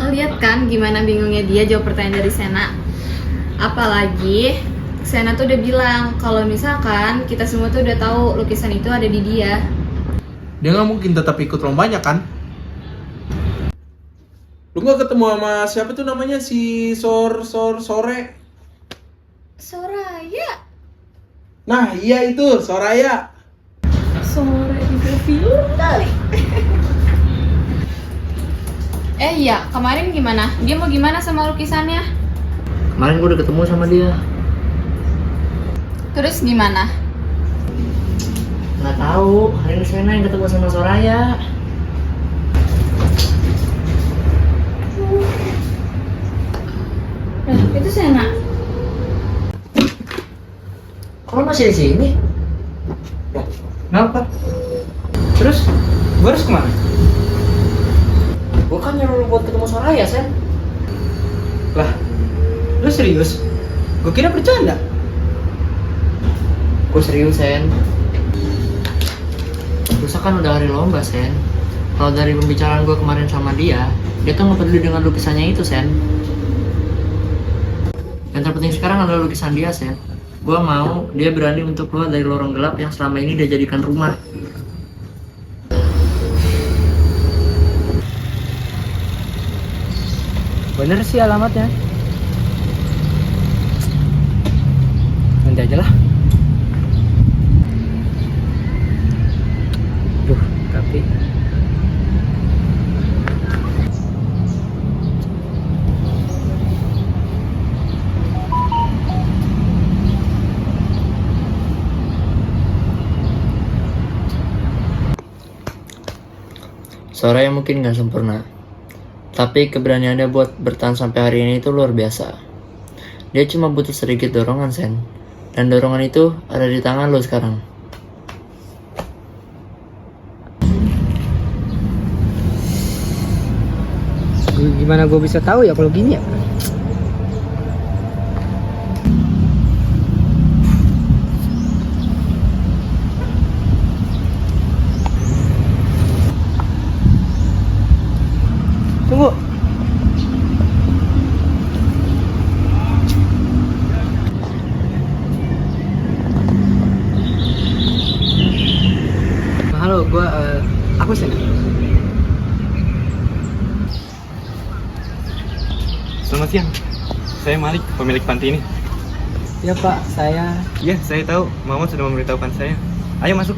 [SPEAKER 6] Lihat kan gimana bingungnya dia jawab pertanyaan dari Sena. Apalagi Sena tuh udah bilang kalau misalkan kita semua tuh udah tahu lukisan itu ada di dia.
[SPEAKER 4] dia nggak mungkin tetap ikut lombanya kan? Lu nggak ketemu sama siapa tuh namanya si Sore?
[SPEAKER 5] Soraya.
[SPEAKER 4] Nah iya itu Soraya.
[SPEAKER 5] Sore di film kali.
[SPEAKER 6] Iya, kemarin gimana? Dia mau gimana sama lukisannya?
[SPEAKER 1] Kemarin gue udah ketemu sama dia.
[SPEAKER 6] Terus gimana?
[SPEAKER 1] Nggak tahu, hari ini Sena yang ketemu sama Soraya.
[SPEAKER 5] Itu Sena.
[SPEAKER 1] Kok lo masih di sini?
[SPEAKER 3] Kenapa? Terus gue harus kemana?
[SPEAKER 1] Gue kan nyuruh lo buat ketemu Soraya, Sen.
[SPEAKER 3] Lah, lu serius? Gue kira bercanda.
[SPEAKER 1] Gue serius, Sen. Lusa kan udah hari lomba, Sen. Kalau dari pembicaraan gue kemarin sama dia tuh nggak peduli dengan lukisannya itu, Sen. Yang terpenting sekarang adalah lukisan dia, Sen. Gue mau dia berani untuk keluar dari lorong gelap yang selama ini dia jadikan rumah.
[SPEAKER 3] Bener sih alamatnya. Nanti aja lah. Duh, tapi
[SPEAKER 1] Soraya mungkin nggak sempurna, tapi keberaniannya buat bertahan sampai hari ini itu luar biasa. Dia cuma butuh sedikit dorongan, Sen. Dan dorongan itu ada di tangan lo sekarang.
[SPEAKER 3] gimana gue bisa tahu ya kalau gini ya? Tunggu. Halo, aku Sen.
[SPEAKER 10] Selamat siang. Saya Malik, pemilik panti ini.
[SPEAKER 3] Ya Pak, saya.
[SPEAKER 10] Iya, saya tahu. Mama sudah memberitahukan saya. Ayo masuk.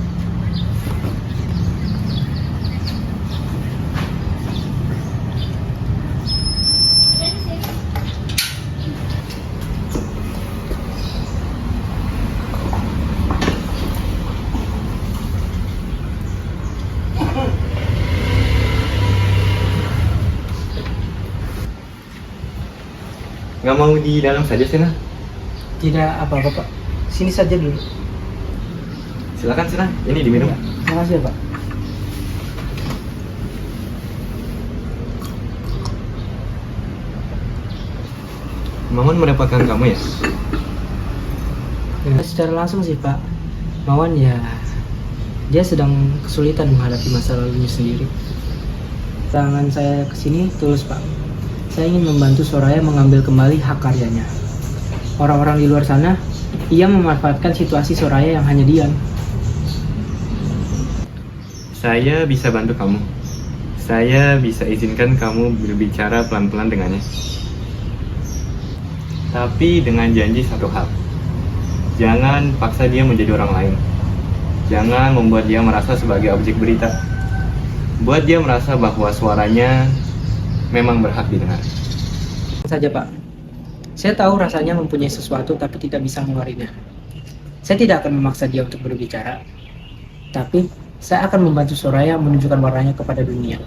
[SPEAKER 10] Nggak mau di dalam saja, Sena?
[SPEAKER 3] Tidak apa-apa Pak. Sini saja dulu.
[SPEAKER 10] Silakan, Sena. Ini diminum.
[SPEAKER 3] Ya, terima kasih ya Pak.
[SPEAKER 10] Maman merepotkan kamu ya?
[SPEAKER 3] Ya, secara langsung sih Pak. Mawan ya, dia sedang kesulitan menghadapi masa lalunya sendiri. Tangan saya kesini tulus Pak. Saya ingin membantu Soraya mengambil kembali hak karyanya. Orang-orang di luar sana, ia memanfaatkan situasi Soraya yang hanya diam.
[SPEAKER 10] Saya bisa bantu kamu. Saya bisa izinkan kamu berbicara pelan-pelan dengannya. Tapi dengan janji satu hal. Jangan paksa dia menjadi orang lain. Jangan membuat dia merasa sebagai objek berita. Buat dia merasa bahwa suaranya memang berhak didengar.
[SPEAKER 3] Saja Pak. Saya tahu rasanya mempunyai sesuatu tapi tidak bisa mengeluarinya. Saya tidak akan memaksa dia untuk berbicara. Tapi saya akan membantu Soraya menunjukkan warnanya kepada dunia.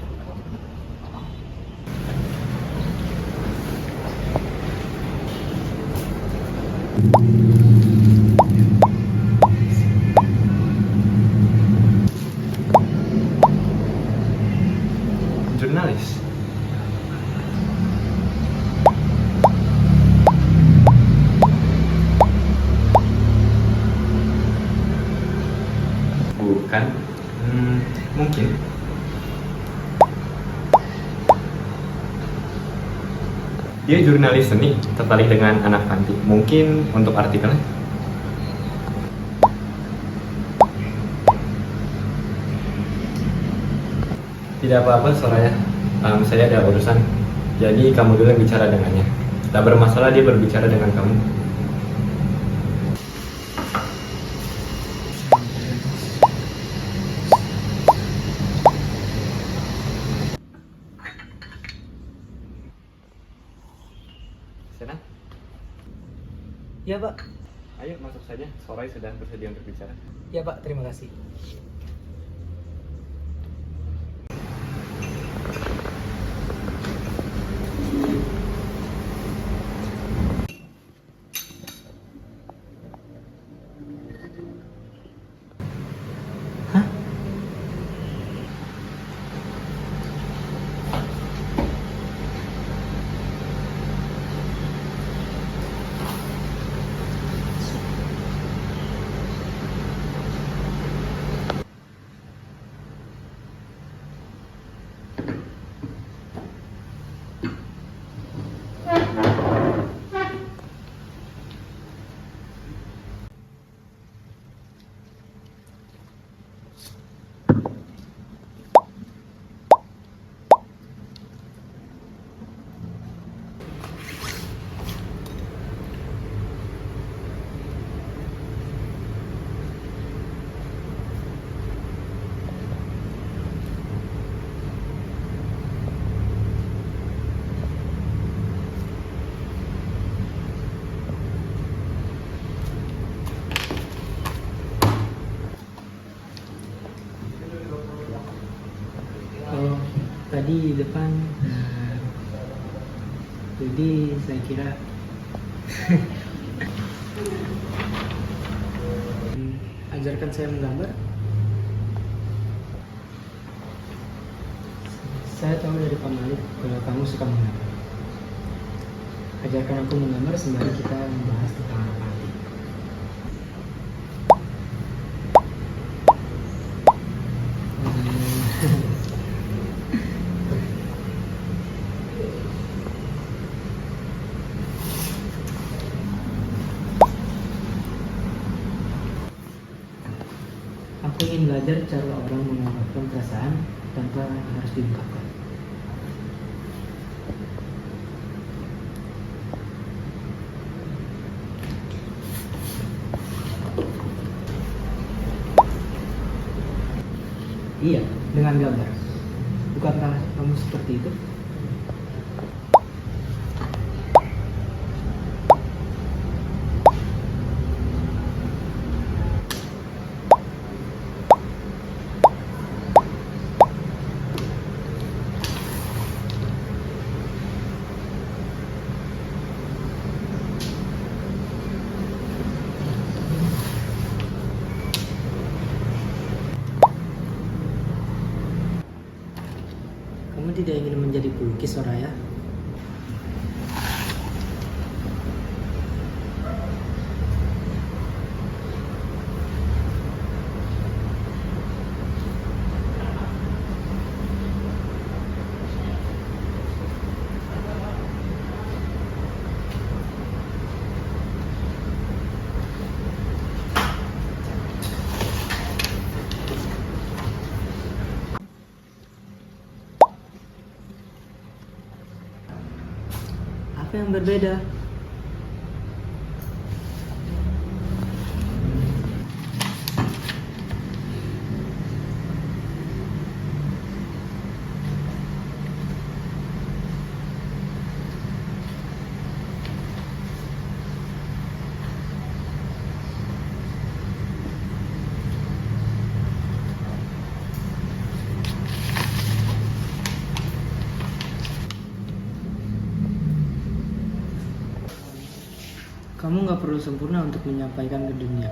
[SPEAKER 10] Jurnalis. Bukan. Mungkin. Dia jurnalis seni, tertarik dengan anak panti. Mungkin untuk artikelnya. Tidak apa-apa Soraya, saya ada urusan. Jadi kamu dulu yang bicara dengannya. Tak bermasalah dia berbicara dengan kamu. Senang?
[SPEAKER 3] Ya Pak.
[SPEAKER 10] Ayo masuk saja, Soraya sudah bersedia untuk bicara.
[SPEAKER 3] Ya Pak, terima kasih. Kalau tadi di depan, jadi saya kira ajarkan saya menggambar. Saya tahu dari Pak Malik kalau kamu suka menggambar. Ajarkan aku menggambar sembari kita membahas tentang anak panti. Aku ingin belajar cara orang mengungkapkan perasaan tanpa harus diungkapkan. Iya, dengan gambar. Bukankah kamu seperti itu? Kamu tidak ingin menjadi pelukis, Soraya? Apa yang berbeda? Kamu nggak perlu sempurna untuk menyampaikan ke dunia.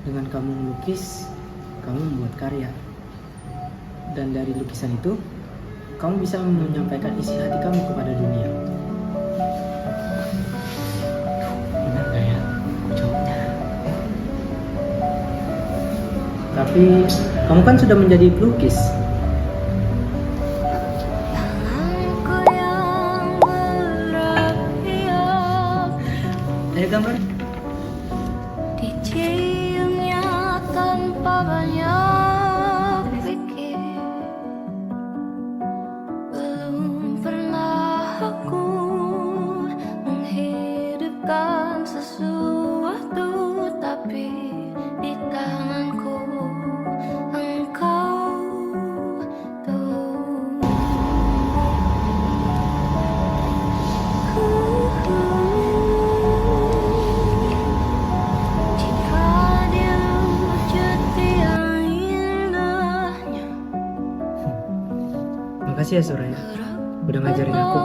[SPEAKER 3] Dengan kamu melukis, kamu membuat karya. Dan dari lukisan itu, kamu bisa menyampaikan isi hati kamu kepada dunia. Benar gak ya? Jawabnya. Tapi, kamu kan sudah menjadi pelukis. Gambar
[SPEAKER 12] diciumnya tanpa banyak pikir,
[SPEAKER 3] Makasih ya Soraya, udah ngajarin aku.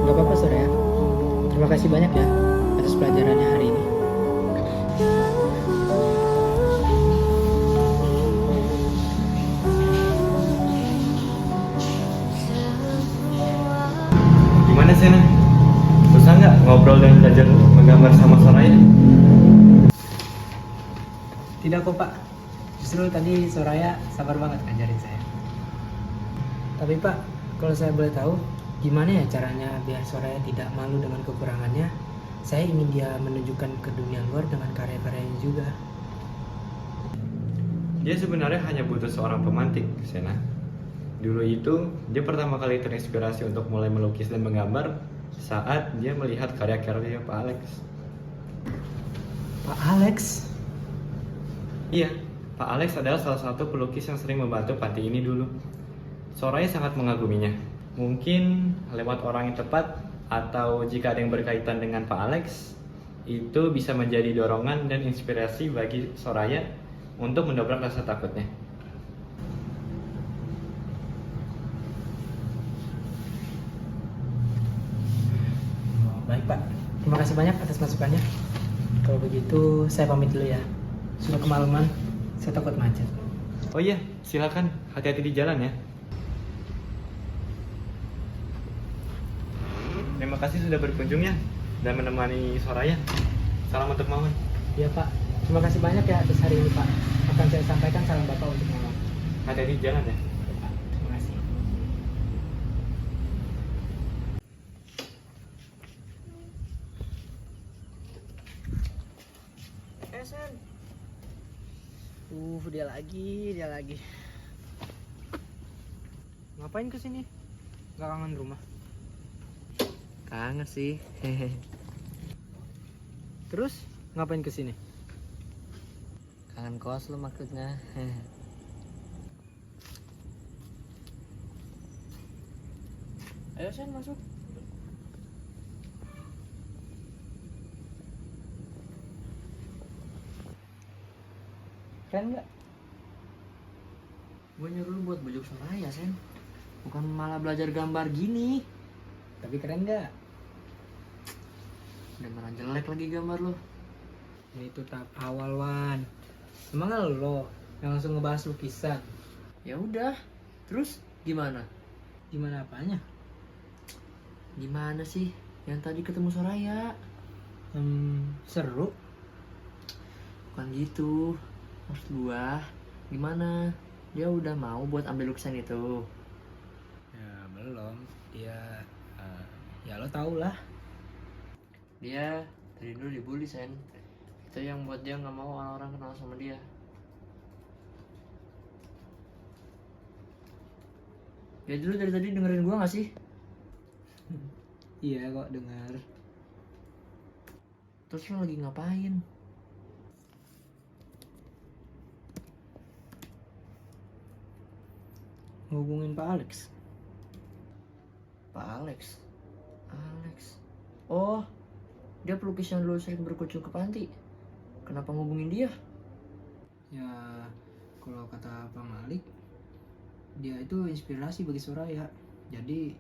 [SPEAKER 3] Gak apa-apa Soraya, terima kasih banyak ya atas pelajarannya hari ini.
[SPEAKER 10] Gimana sih, Nah? Susah nggak ngobrol dan belajar menggambar sama Soraya?
[SPEAKER 3] Tidak kok Pak, justru tadi Soraya sabar banget ngajarin saya. Tapi Pak, kalau saya boleh tahu, gimana ya caranya biar Soraya tidak malu dengan kekurangannya? Saya ingin dia menunjukkan ke dunia luar dengan karya-karyanya juga.
[SPEAKER 10] Dia sebenarnya hanya butuh seorang pemantik, Sena. Dulu itu, dia pertama kali terinspirasi untuk mulai melukis dan menggambar saat dia melihat karya-karya Pak Alex.
[SPEAKER 3] Pak Alex?
[SPEAKER 10] Iya, Pak Alex adalah salah satu pelukis yang sering membantu panti ini dulu. Soraya sangat mengaguminya. Mungkin lewat orang yang tepat atau jika ada yang berkaitan dengan Pak Alex, itu bisa menjadi dorongan dan inspirasi bagi Soraya untuk mendobrak rasa takutnya.
[SPEAKER 3] Baik Pak, terima kasih banyak atas masukannya. Kalau begitu saya pamit dulu ya. Sudah kemalaman, saya takut macet.
[SPEAKER 10] Oh iya, silakan hati-hati di jalan ya. Terima kasih sudah berkunjung ya dan menemani Soraya. Salam untuk Maman.
[SPEAKER 3] Iya Pak, terima kasih banyak ya atas hari ini Pak. Akan saya sampaikan salam Bapak untuk Maman.
[SPEAKER 10] Hati-hati di jalan ya.
[SPEAKER 3] Pak, terima kasih. Sen. Dia lagi. Ngapain kesini? Gak kangen rumah?
[SPEAKER 1] Kangen sih.
[SPEAKER 3] Terus ngapain kesini?
[SPEAKER 1] Kangen kos lo maksudnya. Ayo Sen masuk.
[SPEAKER 3] Keren nggak?
[SPEAKER 1] Gue nyuruh lu buat bujuk Soraya Sen, bukan malah belajar gambar gini.
[SPEAKER 3] Tapi keren nggak?
[SPEAKER 1] Udah malah jelek lagi gambar lo.
[SPEAKER 3] Ini tuh tahap awal Wan. Emang lo yang langsung ngebahas lukisan?
[SPEAKER 1] Ya udah, terus gimana?
[SPEAKER 3] Gimana apanya?
[SPEAKER 1] Gimana sih yang tadi ketemu Soraya?
[SPEAKER 3] Seru.
[SPEAKER 1] Bukan gitu. Maksud gua, gimana? Dia udah mau buat ambil lukisan itu?
[SPEAKER 3] Ya belum. Dia ya lo tau lah.
[SPEAKER 1] Dia dari dulu dibully Sen. Itu yang buat dia nggak mau orang-orang kenal sama dia. Ya dulu dari tadi dengerin gua nggak sih?
[SPEAKER 3] Iya kok dengar.
[SPEAKER 1] Terus lo lagi ngapain?
[SPEAKER 3] Ngubungin Pak Alex.
[SPEAKER 1] Pak Alex? Oh, dia pelukis yang dulu sering berkunjung ke panti. Kenapa ngubungin dia?
[SPEAKER 3] Ya kalau kata Pak Malik, dia itu inspirasi bagi Soraya. Jadi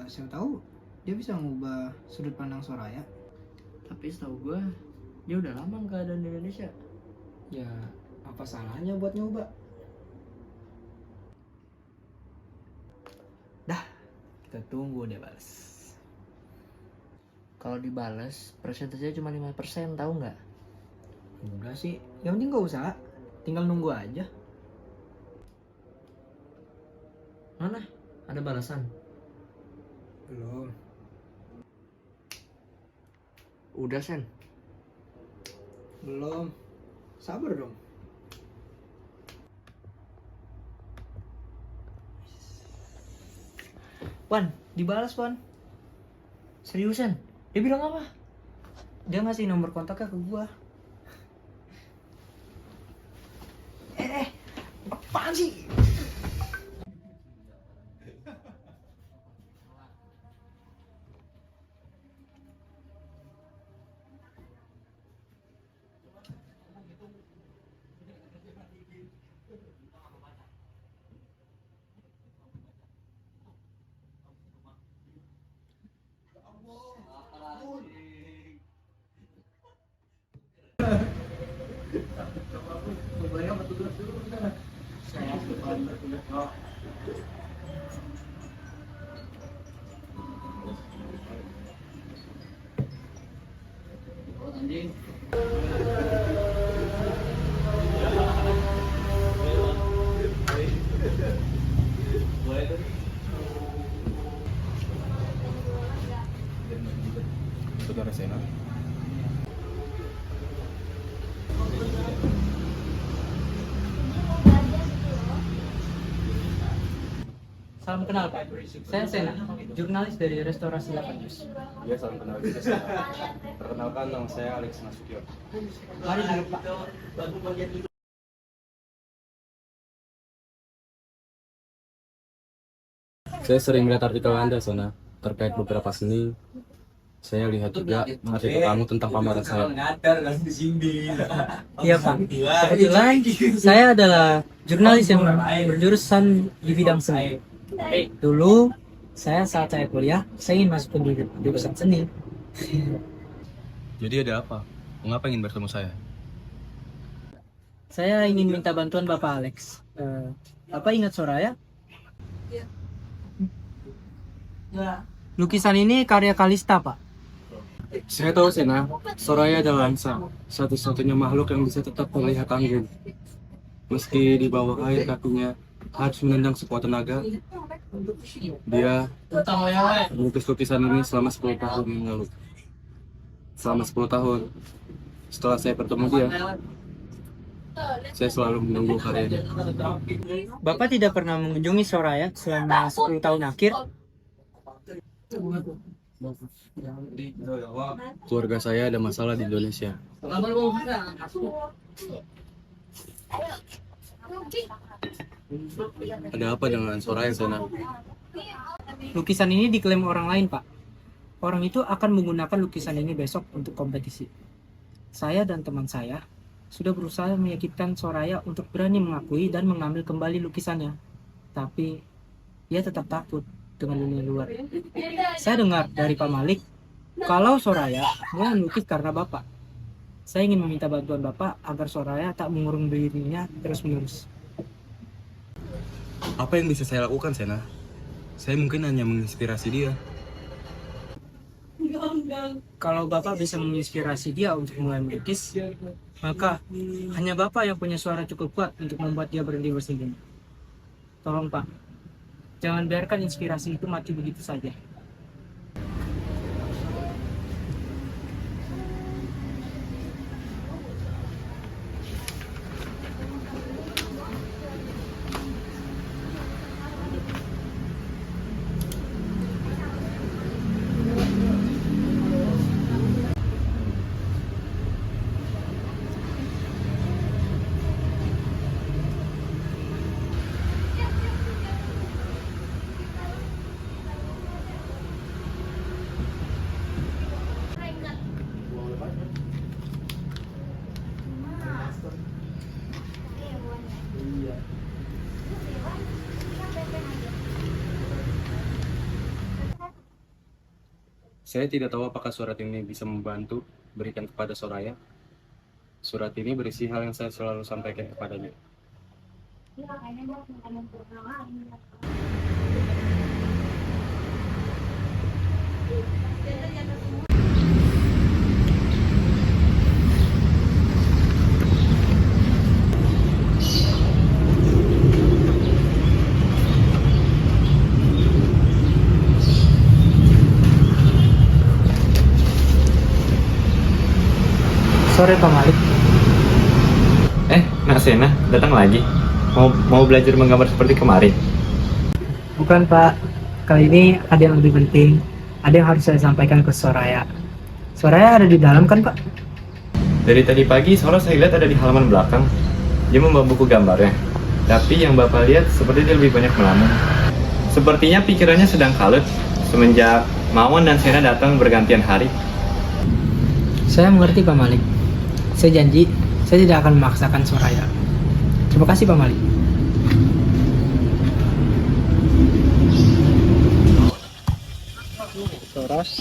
[SPEAKER 3] saya tahu dia bisa ngubah sudut pandang Soraya.
[SPEAKER 1] Tapi setahu gue, dia udah lama nggak ada di Indonesia.
[SPEAKER 3] Ya apa salahnya buat nyoba? Kita tunggu dia balas.
[SPEAKER 1] Kalau dibales, persentasenya cuma 5%, tahu nggak?
[SPEAKER 3] Udah sih, yang penting gak usah, tinggal nunggu aja.
[SPEAKER 1] Mana? Ada balasan?
[SPEAKER 3] Belum.
[SPEAKER 1] Udah Sen.
[SPEAKER 3] Belum. Sabar dong. Wan, dibalas Wan.
[SPEAKER 1] Seriusan? Dia bilang apa?
[SPEAKER 3] Dia ngasih nomor kontaknya ke gua. Apaan sih?
[SPEAKER 4] Saudara Sena.
[SPEAKER 3] Salam kenal Pak. Saya Sena, jurnalis dari Restorasi 8 Jus.
[SPEAKER 11] Iya, salam kenal juga. Perkenalkan, nama saya Alex Nasution.
[SPEAKER 3] Mari duduk Pak.
[SPEAKER 11] Saya sering melihat artikel Anda, Sona, terkait beberapa seni. Saya lihat juga artikel kamu tentang pameran saya.
[SPEAKER 3] Iya Pak. Kebetulan saya adalah jurnalis yang berjurusan di bidang seni. Dulu saat saya kuliah, saya ingin masuk ke jurusan seni.
[SPEAKER 11] Jadi ada apa? Mengapa ingin bertemu saya?
[SPEAKER 3] Saya ingin minta bantuan Bapak Alex. Bapak ingat Soraya? Lukisan ini karya Kalista, Pak.
[SPEAKER 11] Saya tahu, Sena. Soraya adalah angsa, satu-satunya makhluk yang bisa tetap terlihat anggun. Meski di bawah air kakinya harus menendang sekuat tenaga, dia melukis lukisan ini selama 10 tahun yang lalu. Selama 10 tahun setelah saya bertemu dia, saya selalu menunggu karyanya.
[SPEAKER 3] Bapak tidak pernah mengunjungi Soraya selama 10 tahun akhir?
[SPEAKER 11] Keluarga saya ada masalah di Indonesia. Ada apa dengan Soraya, Sena?
[SPEAKER 3] Lukisan ini diklaim orang lain, Pak. Orang itu akan menggunakan lukisan ini besok untuk kompetisi. Saya dan teman saya sudah berusaha meyakinkan Soraya untuk berani mengakui dan mengambil kembali lukisannya. Tapi dia tetap takut dengan dunia luar. Saya dengar dari Pak Malik kalau Soraya mulai melukis karena Bapak. Saya ingin meminta bantuan Bapak agar Soraya tak mengurung dirinya terus-menerus.
[SPEAKER 11] Apa yang bisa saya lakukan, Sena? Saya mungkin hanya menginspirasi dia.
[SPEAKER 3] Kalau Bapak bisa menginspirasi dia untuk mulai melukis, maka hanya Bapak yang punya suara cukup kuat untuk membuat dia berhenti bersembunyi. Tolong Pak, jangan biarkan inspirasi itu mati begitu saja.
[SPEAKER 11] Saya tidak tahu apakah surat ini bisa membantu berikan kepada Soraya. Surat ini berisi hal yang saya selalu sampaikan kepadanya.
[SPEAKER 3] Sore Pak Malik.
[SPEAKER 10] Nak Sena, datang lagi. Mau belajar menggambar seperti kemarin?
[SPEAKER 3] Bukan Pak, kali ini ada yang lebih penting. Ada yang harus saya sampaikan ke Soraya. Soraya ada di dalam kan Pak?
[SPEAKER 10] Dari tadi pagi, Sora saya lihat ada di halaman belakang. Dia membawa buku gambarnya. Tapi yang Bapak lihat seperti dia lebih banyak melamun. Sepertinya pikirannya sedang kalut semenjak Mawon dan Sena datang bergantian hari.
[SPEAKER 3] Saya mengerti Pak Malik. Saya janji, saya tidak akan memaksakan Soraya. Terima kasih Pak Malik. Soros.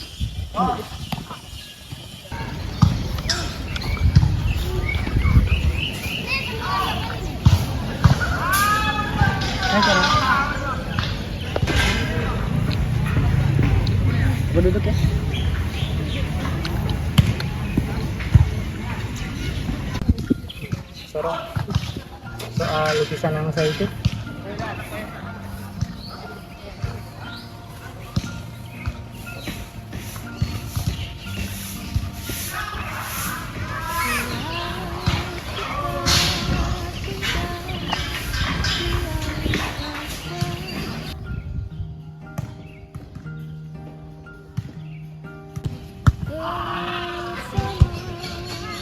[SPEAKER 3] Gue duduk ya. Soro, soal lukisan yang saya itu,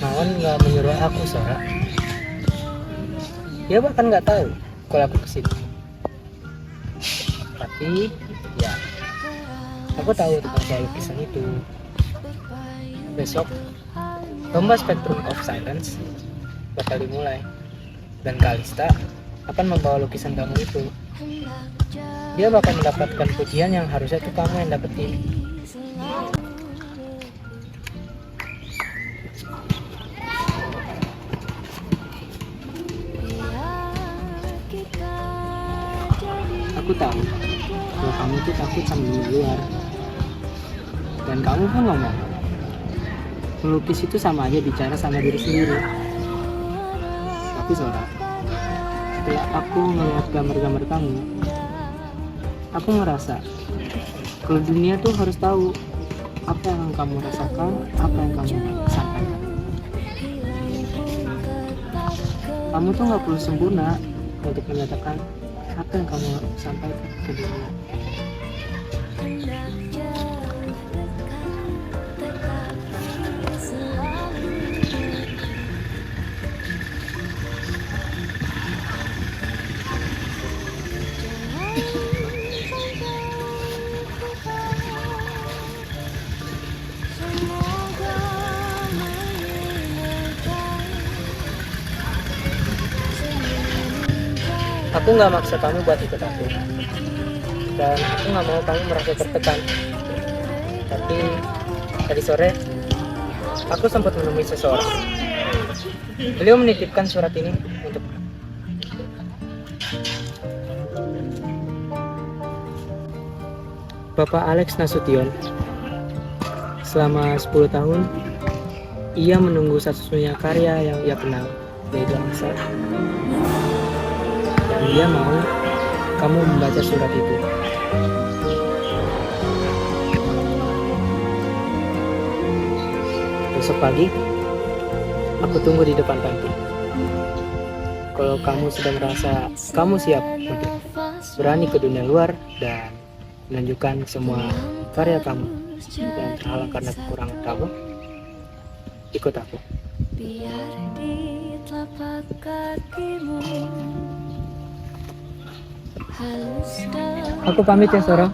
[SPEAKER 3] Mawon nggak menyuruh aku, Sora. Dia bahkan nggak tahu kalau aku kesini. Tapi, ya, aku tahu tentang soal lukisan itu. Besok, lomba Spectrum of Silence bakal dimulai. Dan Kalista akan membawa lukisan kamu itu. Dia bakal mendapatkan pujian yang harusnya itu kamu yang dapetin. Aku tahu kalau kamu tuh takut sama dunia luar. Dan kamu pun ngomong, melukis itu sama aja bicara sama diri sendiri. Tapi Sora, setelah aku melihat gambar-gambar kamu, aku ngerasa kalau dunia tuh harus tahu apa yang kamu rasakan, apa yang kamu sampaikan. Kamu tuh gak perlu sempurna untuk menyatakan apa yang kamu sampaikan ke dunia. Aku nggak maksa kamu buat ikut aku, dan aku nggak mau kamu merasa tertekan. Tapi tadi sore aku sempat menemui seseorang. Beliau menitipkan surat ini untuk Bapak Alex Nasution. Selama 10 tahun, ia menunggu satu-satunya karya yang ia kenal, yaitu Angsa. Dan dia mau kamu membaca surat itu. Besok pagi, aku tunggu di depan panti. Kalau kamu sudah merasa kamu siap untuk berani ke dunia luar dan menunjukkan semua karya kamu dan terhalang karena kekurangan kamu, ikut aku. Biar di telapak kakimu. Aku pamit ya Sora.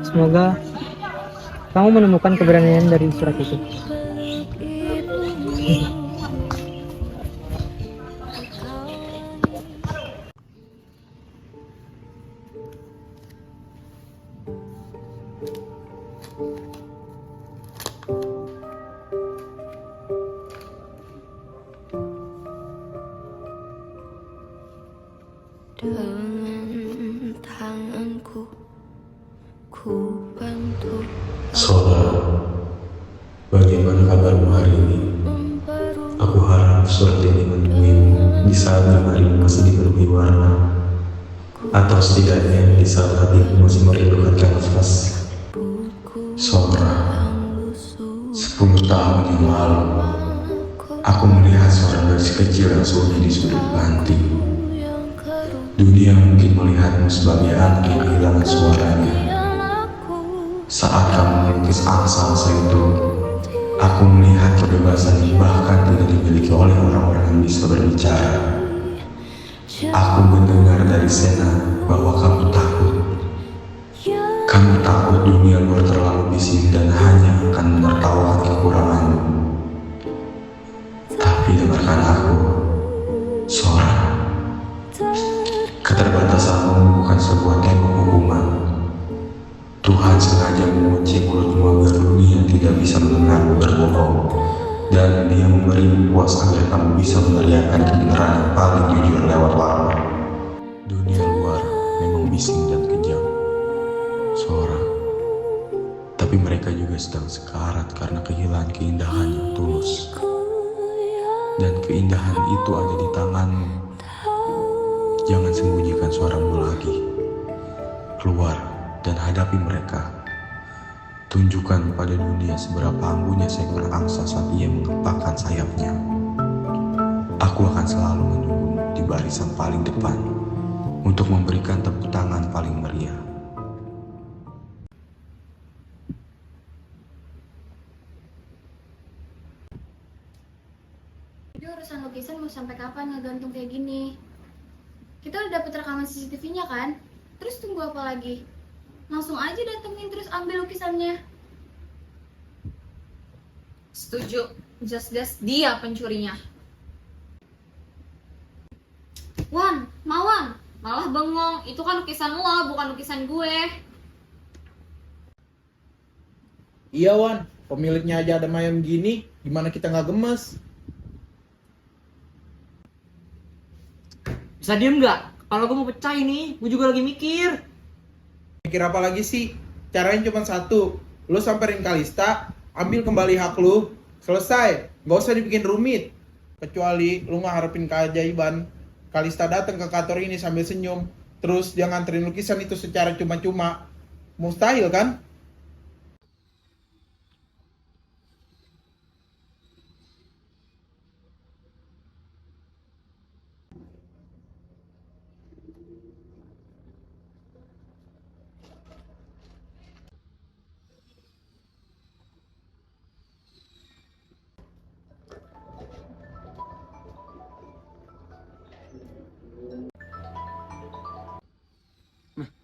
[SPEAKER 3] Semoga kamu menemukan keberanian dari surat itu.
[SPEAKER 12] Dengan tanganku ku bantu.
[SPEAKER 13] Sora, bagaimana kabarmu hari ini? Aku harap surat ini menemuimu di saat harimu masih dipenuhi warna, atau setidaknya di saat hatimu masih merindukan kanvas. Sora, 10 tahun yang lalu, aku melihat seorang gadis kecil yang sunyi di sudut panti. Dunia mungkin melihatmu sebagai anak yang kehilangan suaranya. Saat kamu melukis angsa itu, aku melihat kebebasan yang bahkan tidak dimiliki oleh orang-orang yang bisa berbicara. Aku mendengar dari Sena bahwa kamu takut. Kamu takut dunia luar terlalu bising dan hanya akan menertawakan kekuranganmu. Tapi dengarkan aku, Sora. Keterbatasanmu bukan sebuah tembok hukuman. Tuhan sengaja mengunci mulutmu agar dunia tidak bisa mendengarmu berbohong. Dan Dia memberimu puas agar kamu bisa meneriakkan kebenaran yang paling jujur lewat warna. Dunia luar memang bising dan kejam, Sora. Tapi mereka juga sedang sekarat karena kehilangan keindahan yang tulus. Dan keindahan itu ada di tanganmu. Jangan sembunyikan suaramu lagi. Keluar dan hadapi mereka. Tunjukkan pada dunia seberapa anggunya seekor angsa saat ia mengepakkan sayapnya. Aku akan selalu menunggumu di barisan paling depan untuk memberikan tepuk tangan paling meriah.
[SPEAKER 5] Jadi urusan lukisan mau sampai kapan ngegantung kayak gini? Kita udah dapet rekaman CCTV-nya kan? Terus tunggu apa lagi? Langsung aja datengin terus ambil lukisannya.
[SPEAKER 6] Setuju, jelas-jelas dia pencurinya.
[SPEAKER 8] Wan, Mawang, malah bengong. Itu kan lukisan lo, bukan lukisan gue.
[SPEAKER 4] Iya Wan, pemiliknya aja ada mayem gini, gimana kita nggak gemes?
[SPEAKER 9] Bisa diem nggak? Kalau gue mau pecah ini, gue juga lagi mikir.
[SPEAKER 4] Mikir apa lagi sih? Caranya cuma satu, lu samperin Kalista, ambil kembali hak lu, selesai, nggak usah dibikin rumit. Kecuali lu ngeharapin keajaiban, Kalista datang ke kantor ini sambil senyum, terus dia nganterin lukisan itu secara cuma-cuma. Mustahil kan?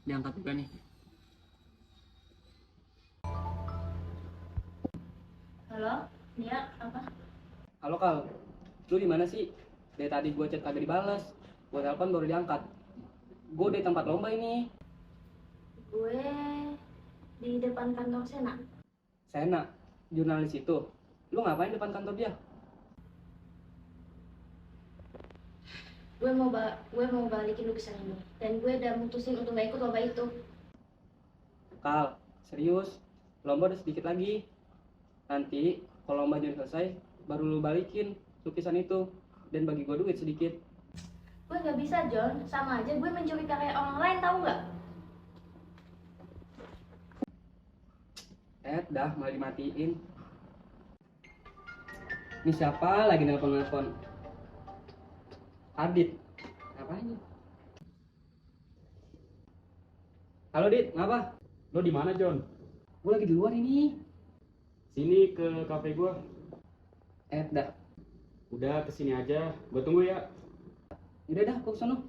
[SPEAKER 9] Diangkat juga nih.
[SPEAKER 8] Halo, Nia, apa?
[SPEAKER 9] Halo Kal, lu di mana sih? Dari tadi gue chat kagak dibales. Gue telepon baru diangkat. Gue di tempat lomba ini.
[SPEAKER 8] Gue di depan kantor Sena.
[SPEAKER 9] Sena, jurnalis itu. Lu ngapain depan kantor dia?
[SPEAKER 8] Gue mau balikin lukisan ini. Dan gue udah mutusin untuk gak ikut lomba itu.
[SPEAKER 9] Kal, serius. Lomba udah sedikit lagi. Nanti kalau lomba jadi selesai, baru lu balikin lukisan itu. Dan bagi gue duit sedikit.
[SPEAKER 8] Gue gak bisa, John. Sama aja gue mencuri karya orang lain, tahu nggak?
[SPEAKER 9] Dah, malah dimatiin. Ini siapa lagi nelpon-nelpon? Adit. Ngapain? Halo Dit, ngapa?
[SPEAKER 11] Lo di mana, John?
[SPEAKER 9] Gue lagi di luar ini.
[SPEAKER 11] Sini ke kafe gua.
[SPEAKER 9] Dah.
[SPEAKER 11] Udah kesini aja, gua tunggu ya.
[SPEAKER 9] Udah dah, gue kesana.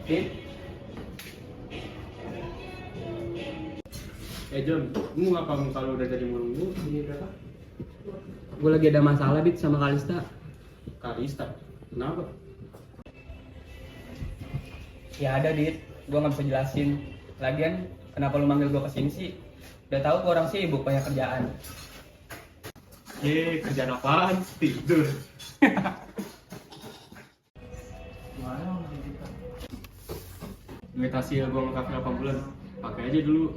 [SPEAKER 9] Dit.
[SPEAKER 11] John, lu ngapa muka lu udah jadi murung ini berapa?
[SPEAKER 9] Gue lagi ada masalah Dit sama Kalista.
[SPEAKER 11] Kalista? Kenapa?
[SPEAKER 9] Ya ada Dit, gue gak bisa jelasin. Lagian, kenapa lu manggil gue kesini sih? Udah tahu gue orang sibuk banyak kerjaan.
[SPEAKER 11] Kerjaan apaan? Tidur. Duit hasil gue nge-cafe 8 bulan, pakai aja dulu.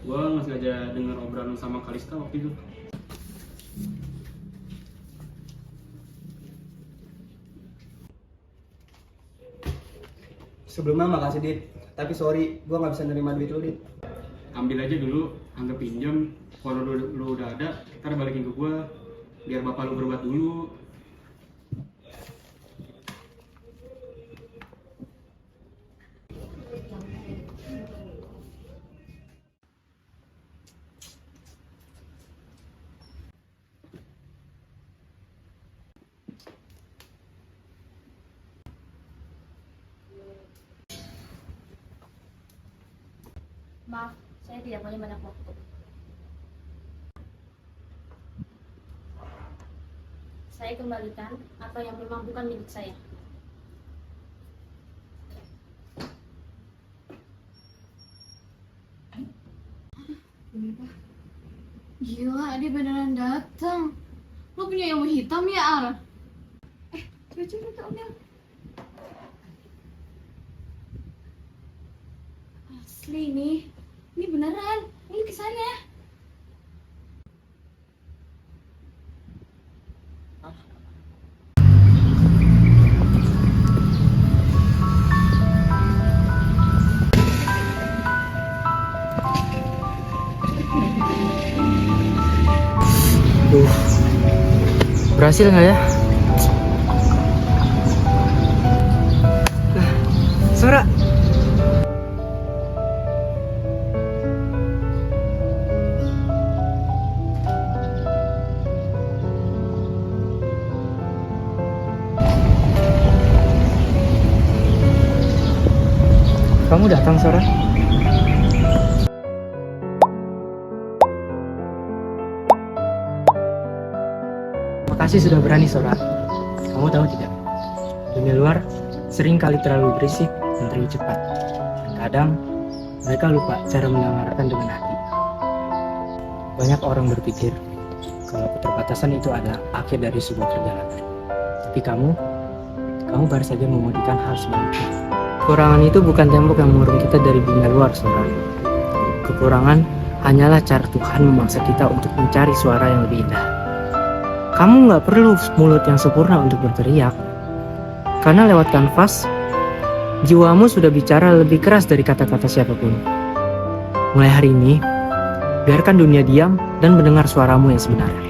[SPEAKER 11] Gue nggak sengaja denger obrolan lu sama Kalista waktu itu.
[SPEAKER 9] Sebelumnya makasih Dit, tapi sorry, gue gak bisa nerima duit lu Dit.
[SPEAKER 11] Ambil aja dulu, anggap pinjam. Kalau lu udah ada, ntar balikin ke gue, biar bapak lu berobat dulu.
[SPEAKER 8] Maaf, saya tidak punya banyak waktu. Saya kembalikan apa yang memang bukan milik saya.
[SPEAKER 6] Gila, dia beneran datang. Lo punya ilmu hitam ya, Ar? Coba ambil. Asli nih. Ini beneran. Ini lukisannya.
[SPEAKER 2] Berhasil nggak ya? Sora. Kamu datang, Sora? Makasih sudah berani, Sora. Kamu tahu tidak? Dunia luar sering kali terlalu berisik dan terlalu cepat. Dan kadang mereka lupa cara mendengarkan dengan hati. Banyak orang berpikir kalau keterbatasan itu adalah akhir dari sebuah perjalanan. Tapi kamu baru saja memodikan hal sebaliknya. Kekurangan itu bukan tembok yang mengurung kita dari dunia luar, Sora. Kekurangan hanyalah cara Tuhan memaksa kita untuk mencari suara yang lebih indah. Kamu nggak perlu mulut yang sempurna untuk berteriak. Karena lewat kanvas, jiwamu sudah bicara lebih keras dari kata-kata siapapun. Mulai hari ini, biarkan dunia diam dan mendengar suaramu yang sebenarnya.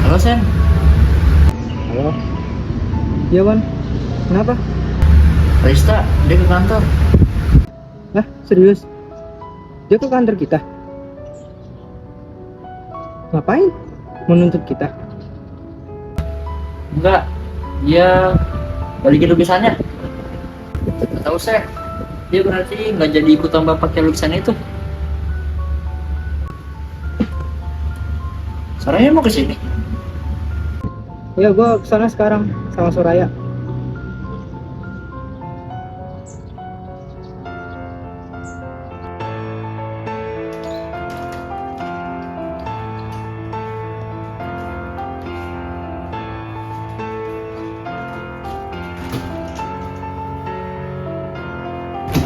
[SPEAKER 1] Halo Sen.
[SPEAKER 2] Halo. Iya, Wan. Kenapa?
[SPEAKER 1] Rista, dia ke kantor.
[SPEAKER 2] Lah, serius? Dia ke kantor kita? Ngapain? Menuntut kita?
[SPEAKER 1] Enggak, dia balikin lukisannya. Gak tahu Sen, dia berarti nggak jadi ikutan bapak pakai lukisan itu. Soraya mau kesini?
[SPEAKER 2] Ya, gua kesana sekarang sama Soraya.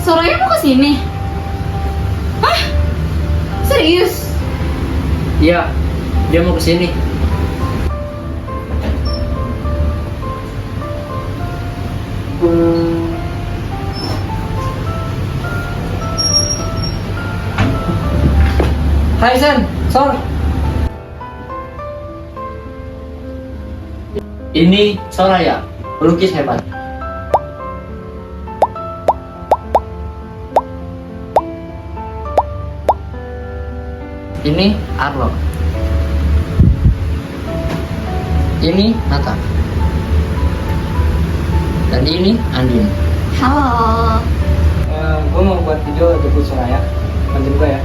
[SPEAKER 6] Soraya mau kesini? Hah? Serius?
[SPEAKER 1] Iya, dia mau kesini. Hai Sen, Sor. Ini Soraya, pelukis hebat. Ini Arlo. Ini Nata. Dan ini Andin.
[SPEAKER 6] Halo.
[SPEAKER 2] Gue mau buat video jemput Soraya. Bantuin gue ya.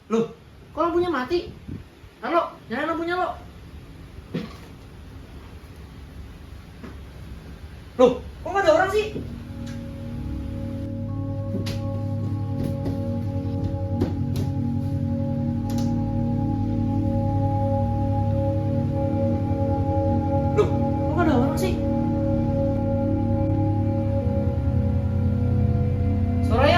[SPEAKER 1] Loh, kok lampunya mati? Halo, nyalain lampunya lo. Loh, kok nggak ada orang sih? Loh, kok nggak ada orang sih? Soraya.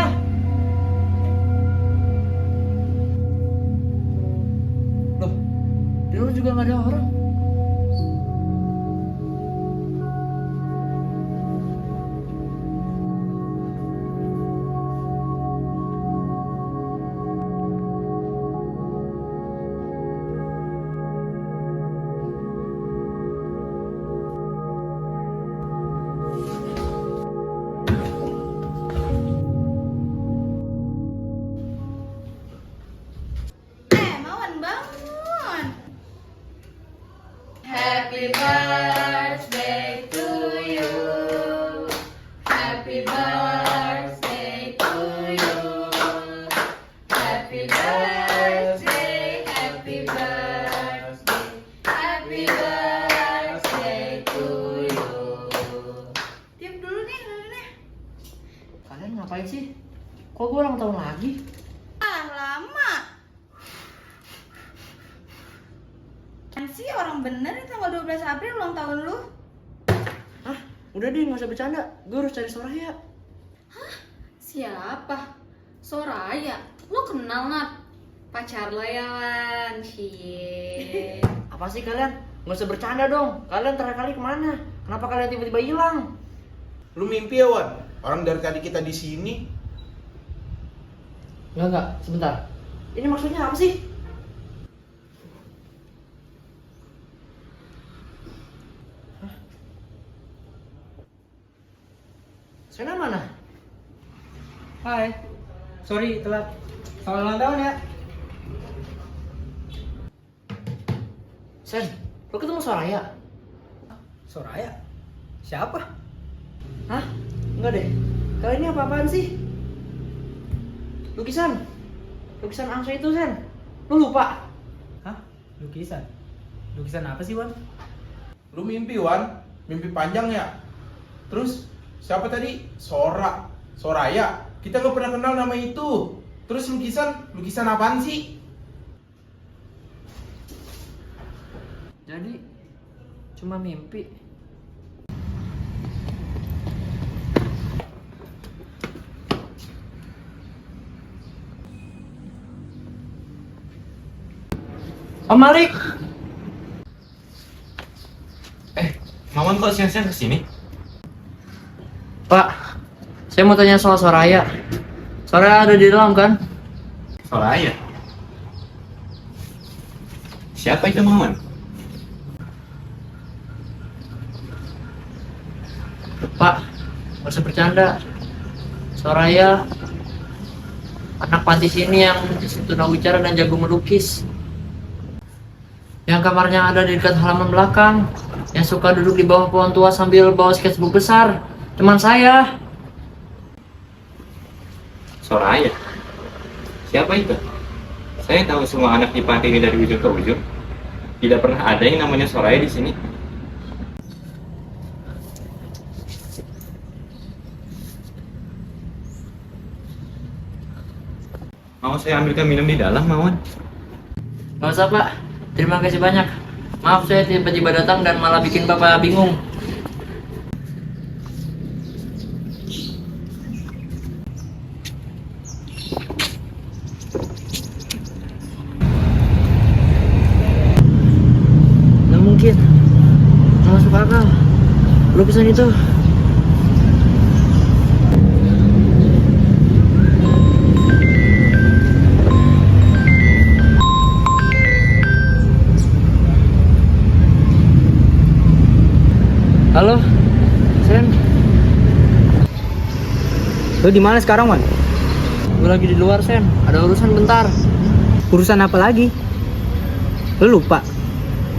[SPEAKER 1] juga nggak ada orang.
[SPEAKER 5] Mawan bangun.
[SPEAKER 6] Happy birthday to you. Happy birthday to you. Happy birthday, happy birthday, happy birthday to you.
[SPEAKER 5] Tiup dulu nih.
[SPEAKER 1] Kalian ngapain sih? Kok gue ulang tahun lagi?
[SPEAKER 5] Ah, lama. Kan sih orang bener nih tanggal 12 April ulang tahun lu.
[SPEAKER 1] Udah deh, nggak usah bercanda. Gue harus cari Soraya.
[SPEAKER 6] Siapa? Soraya? Lo kenal, Nat? Pacar lo ya, Wan? Cie.
[SPEAKER 1] Apa sih kalian? Nggak usah bercanda dong. Kalian terakhir kali kemana? Kenapa kalian tiba-tiba hilang?
[SPEAKER 4] Lu mimpi ya, Wan? Orang dari tadi kita di sini.
[SPEAKER 1] Enggak, sebentar. Ini maksudnya apa sih? Sena mana?
[SPEAKER 2] Hai. Sorry telat. Selamat ulang tahun ya.
[SPEAKER 1] Sen, lo ketemu Soraya?
[SPEAKER 2] Soraya? Siapa?
[SPEAKER 1] Hah? Enggak deh. Kalian ini apa-apaan sih? Lukisan. Lukisan angsa itu, Sen. Lo lupa?
[SPEAKER 2] Hah? Lukisan? Lukisan apa sih, Wan?
[SPEAKER 4] Lu mimpi, Wan? Mimpi panjang ya? Terus siapa tadi? Soraya. Kita nggak pernah kenal nama itu. Terus lukisan apaan sih?
[SPEAKER 1] Jadi cuma mimpi.
[SPEAKER 10] Om Malik. Maman kok siang-siang kesini?
[SPEAKER 1] Pak, saya mau tanya soal Soraya. Soraya ada di dalam kan?
[SPEAKER 10] Soraya. Siapa itu Maman?
[SPEAKER 1] Pak, nggak usah bercanda. Soraya anak panti sini yang tunawicara dan jago melukis. Yang kamarnya ada di dekat halaman belakang. Yang suka duduk di bawah pohon tua sambil bawa sketchbook besar. Teman saya.
[SPEAKER 10] Soraya. Siapa itu? Saya tahu semua anak di panti ini dari ujung ke ujung. Tidak pernah ada yang namanya Soraya di sini. Mau saya ambilkan minum di dalam, Mawan?
[SPEAKER 1] Nggak usah, Pak. Terima kasih banyak. Maaf saya tiba-tiba datang dan malah bikin Bapak bingung. Nggak mungkin. Nggak masuk akal. Lukisan itu. Halo, Sen.
[SPEAKER 2] Lu di mana sekarang, Wan?
[SPEAKER 1] Gue lagi di luar, Sen. Ada urusan bentar.
[SPEAKER 2] Urusan apa lagi? Lu lupa.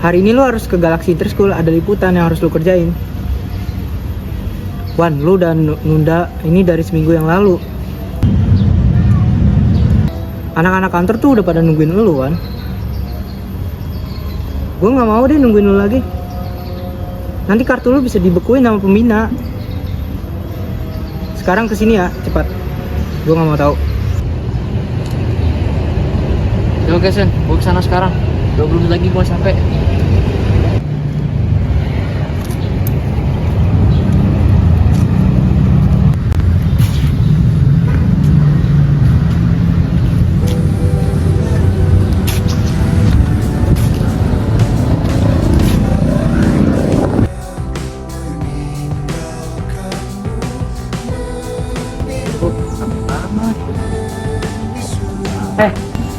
[SPEAKER 2] Hari ini lu harus ke Galaxy Interschool, ada liputan yang harus lu kerjain. Wan, lu udah nunda ini dari seminggu yang lalu. Anak-anak kantor tuh udah pada nungguin lu, Wan. Gue nggak mau deh nungguin lu lagi. Nanti kartu lu bisa dibekuin sama pembina. Sekarang kesini ya, cepat. Gue nggak mau tahu.
[SPEAKER 1] Ya oke, Sen. Gue kesana sekarang. 20 menit lagi gue sampai.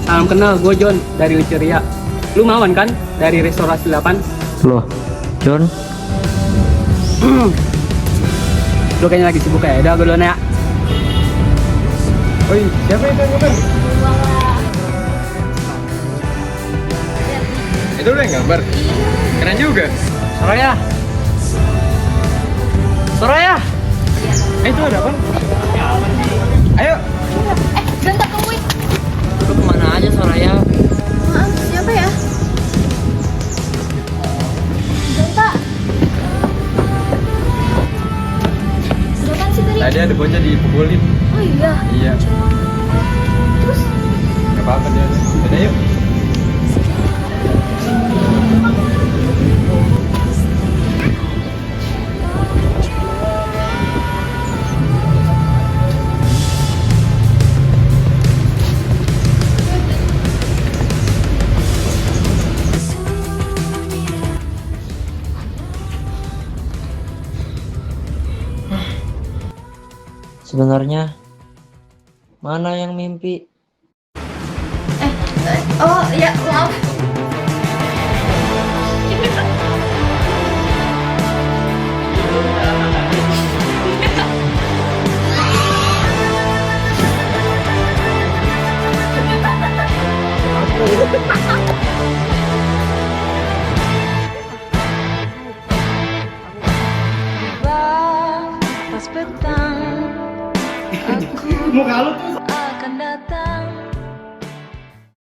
[SPEAKER 9] Salam kenal, gue John dari Uceria. Lu Mawan kan? Dari Restorasi 8.
[SPEAKER 1] Loh, John?
[SPEAKER 9] Lu kayaknya lagi sibuk ya, udah gue duluan ya.
[SPEAKER 11] Oi, siapa itu yang gambar? Itu lu yang gambar? Keren juga.
[SPEAKER 9] Soraya. Soraya.
[SPEAKER 11] Itu ada apa? Ayo.
[SPEAKER 5] Bentar tungguin.
[SPEAKER 1] Lu kemana aja, Soraya?
[SPEAKER 5] Maaf, siapa ya? Bentar. Berapaan sih tadi?
[SPEAKER 11] Tadi ada bocah dipukulin.
[SPEAKER 5] Oh iya.
[SPEAKER 11] Iya.
[SPEAKER 5] Terus?
[SPEAKER 11] Gak apa-apa dia. Udah yuk.
[SPEAKER 1] Sebenarnya mana yang mimpi?
[SPEAKER 5] Oh ya, maaf.
[SPEAKER 12] Pas petang aku
[SPEAKER 11] Muka lu tuh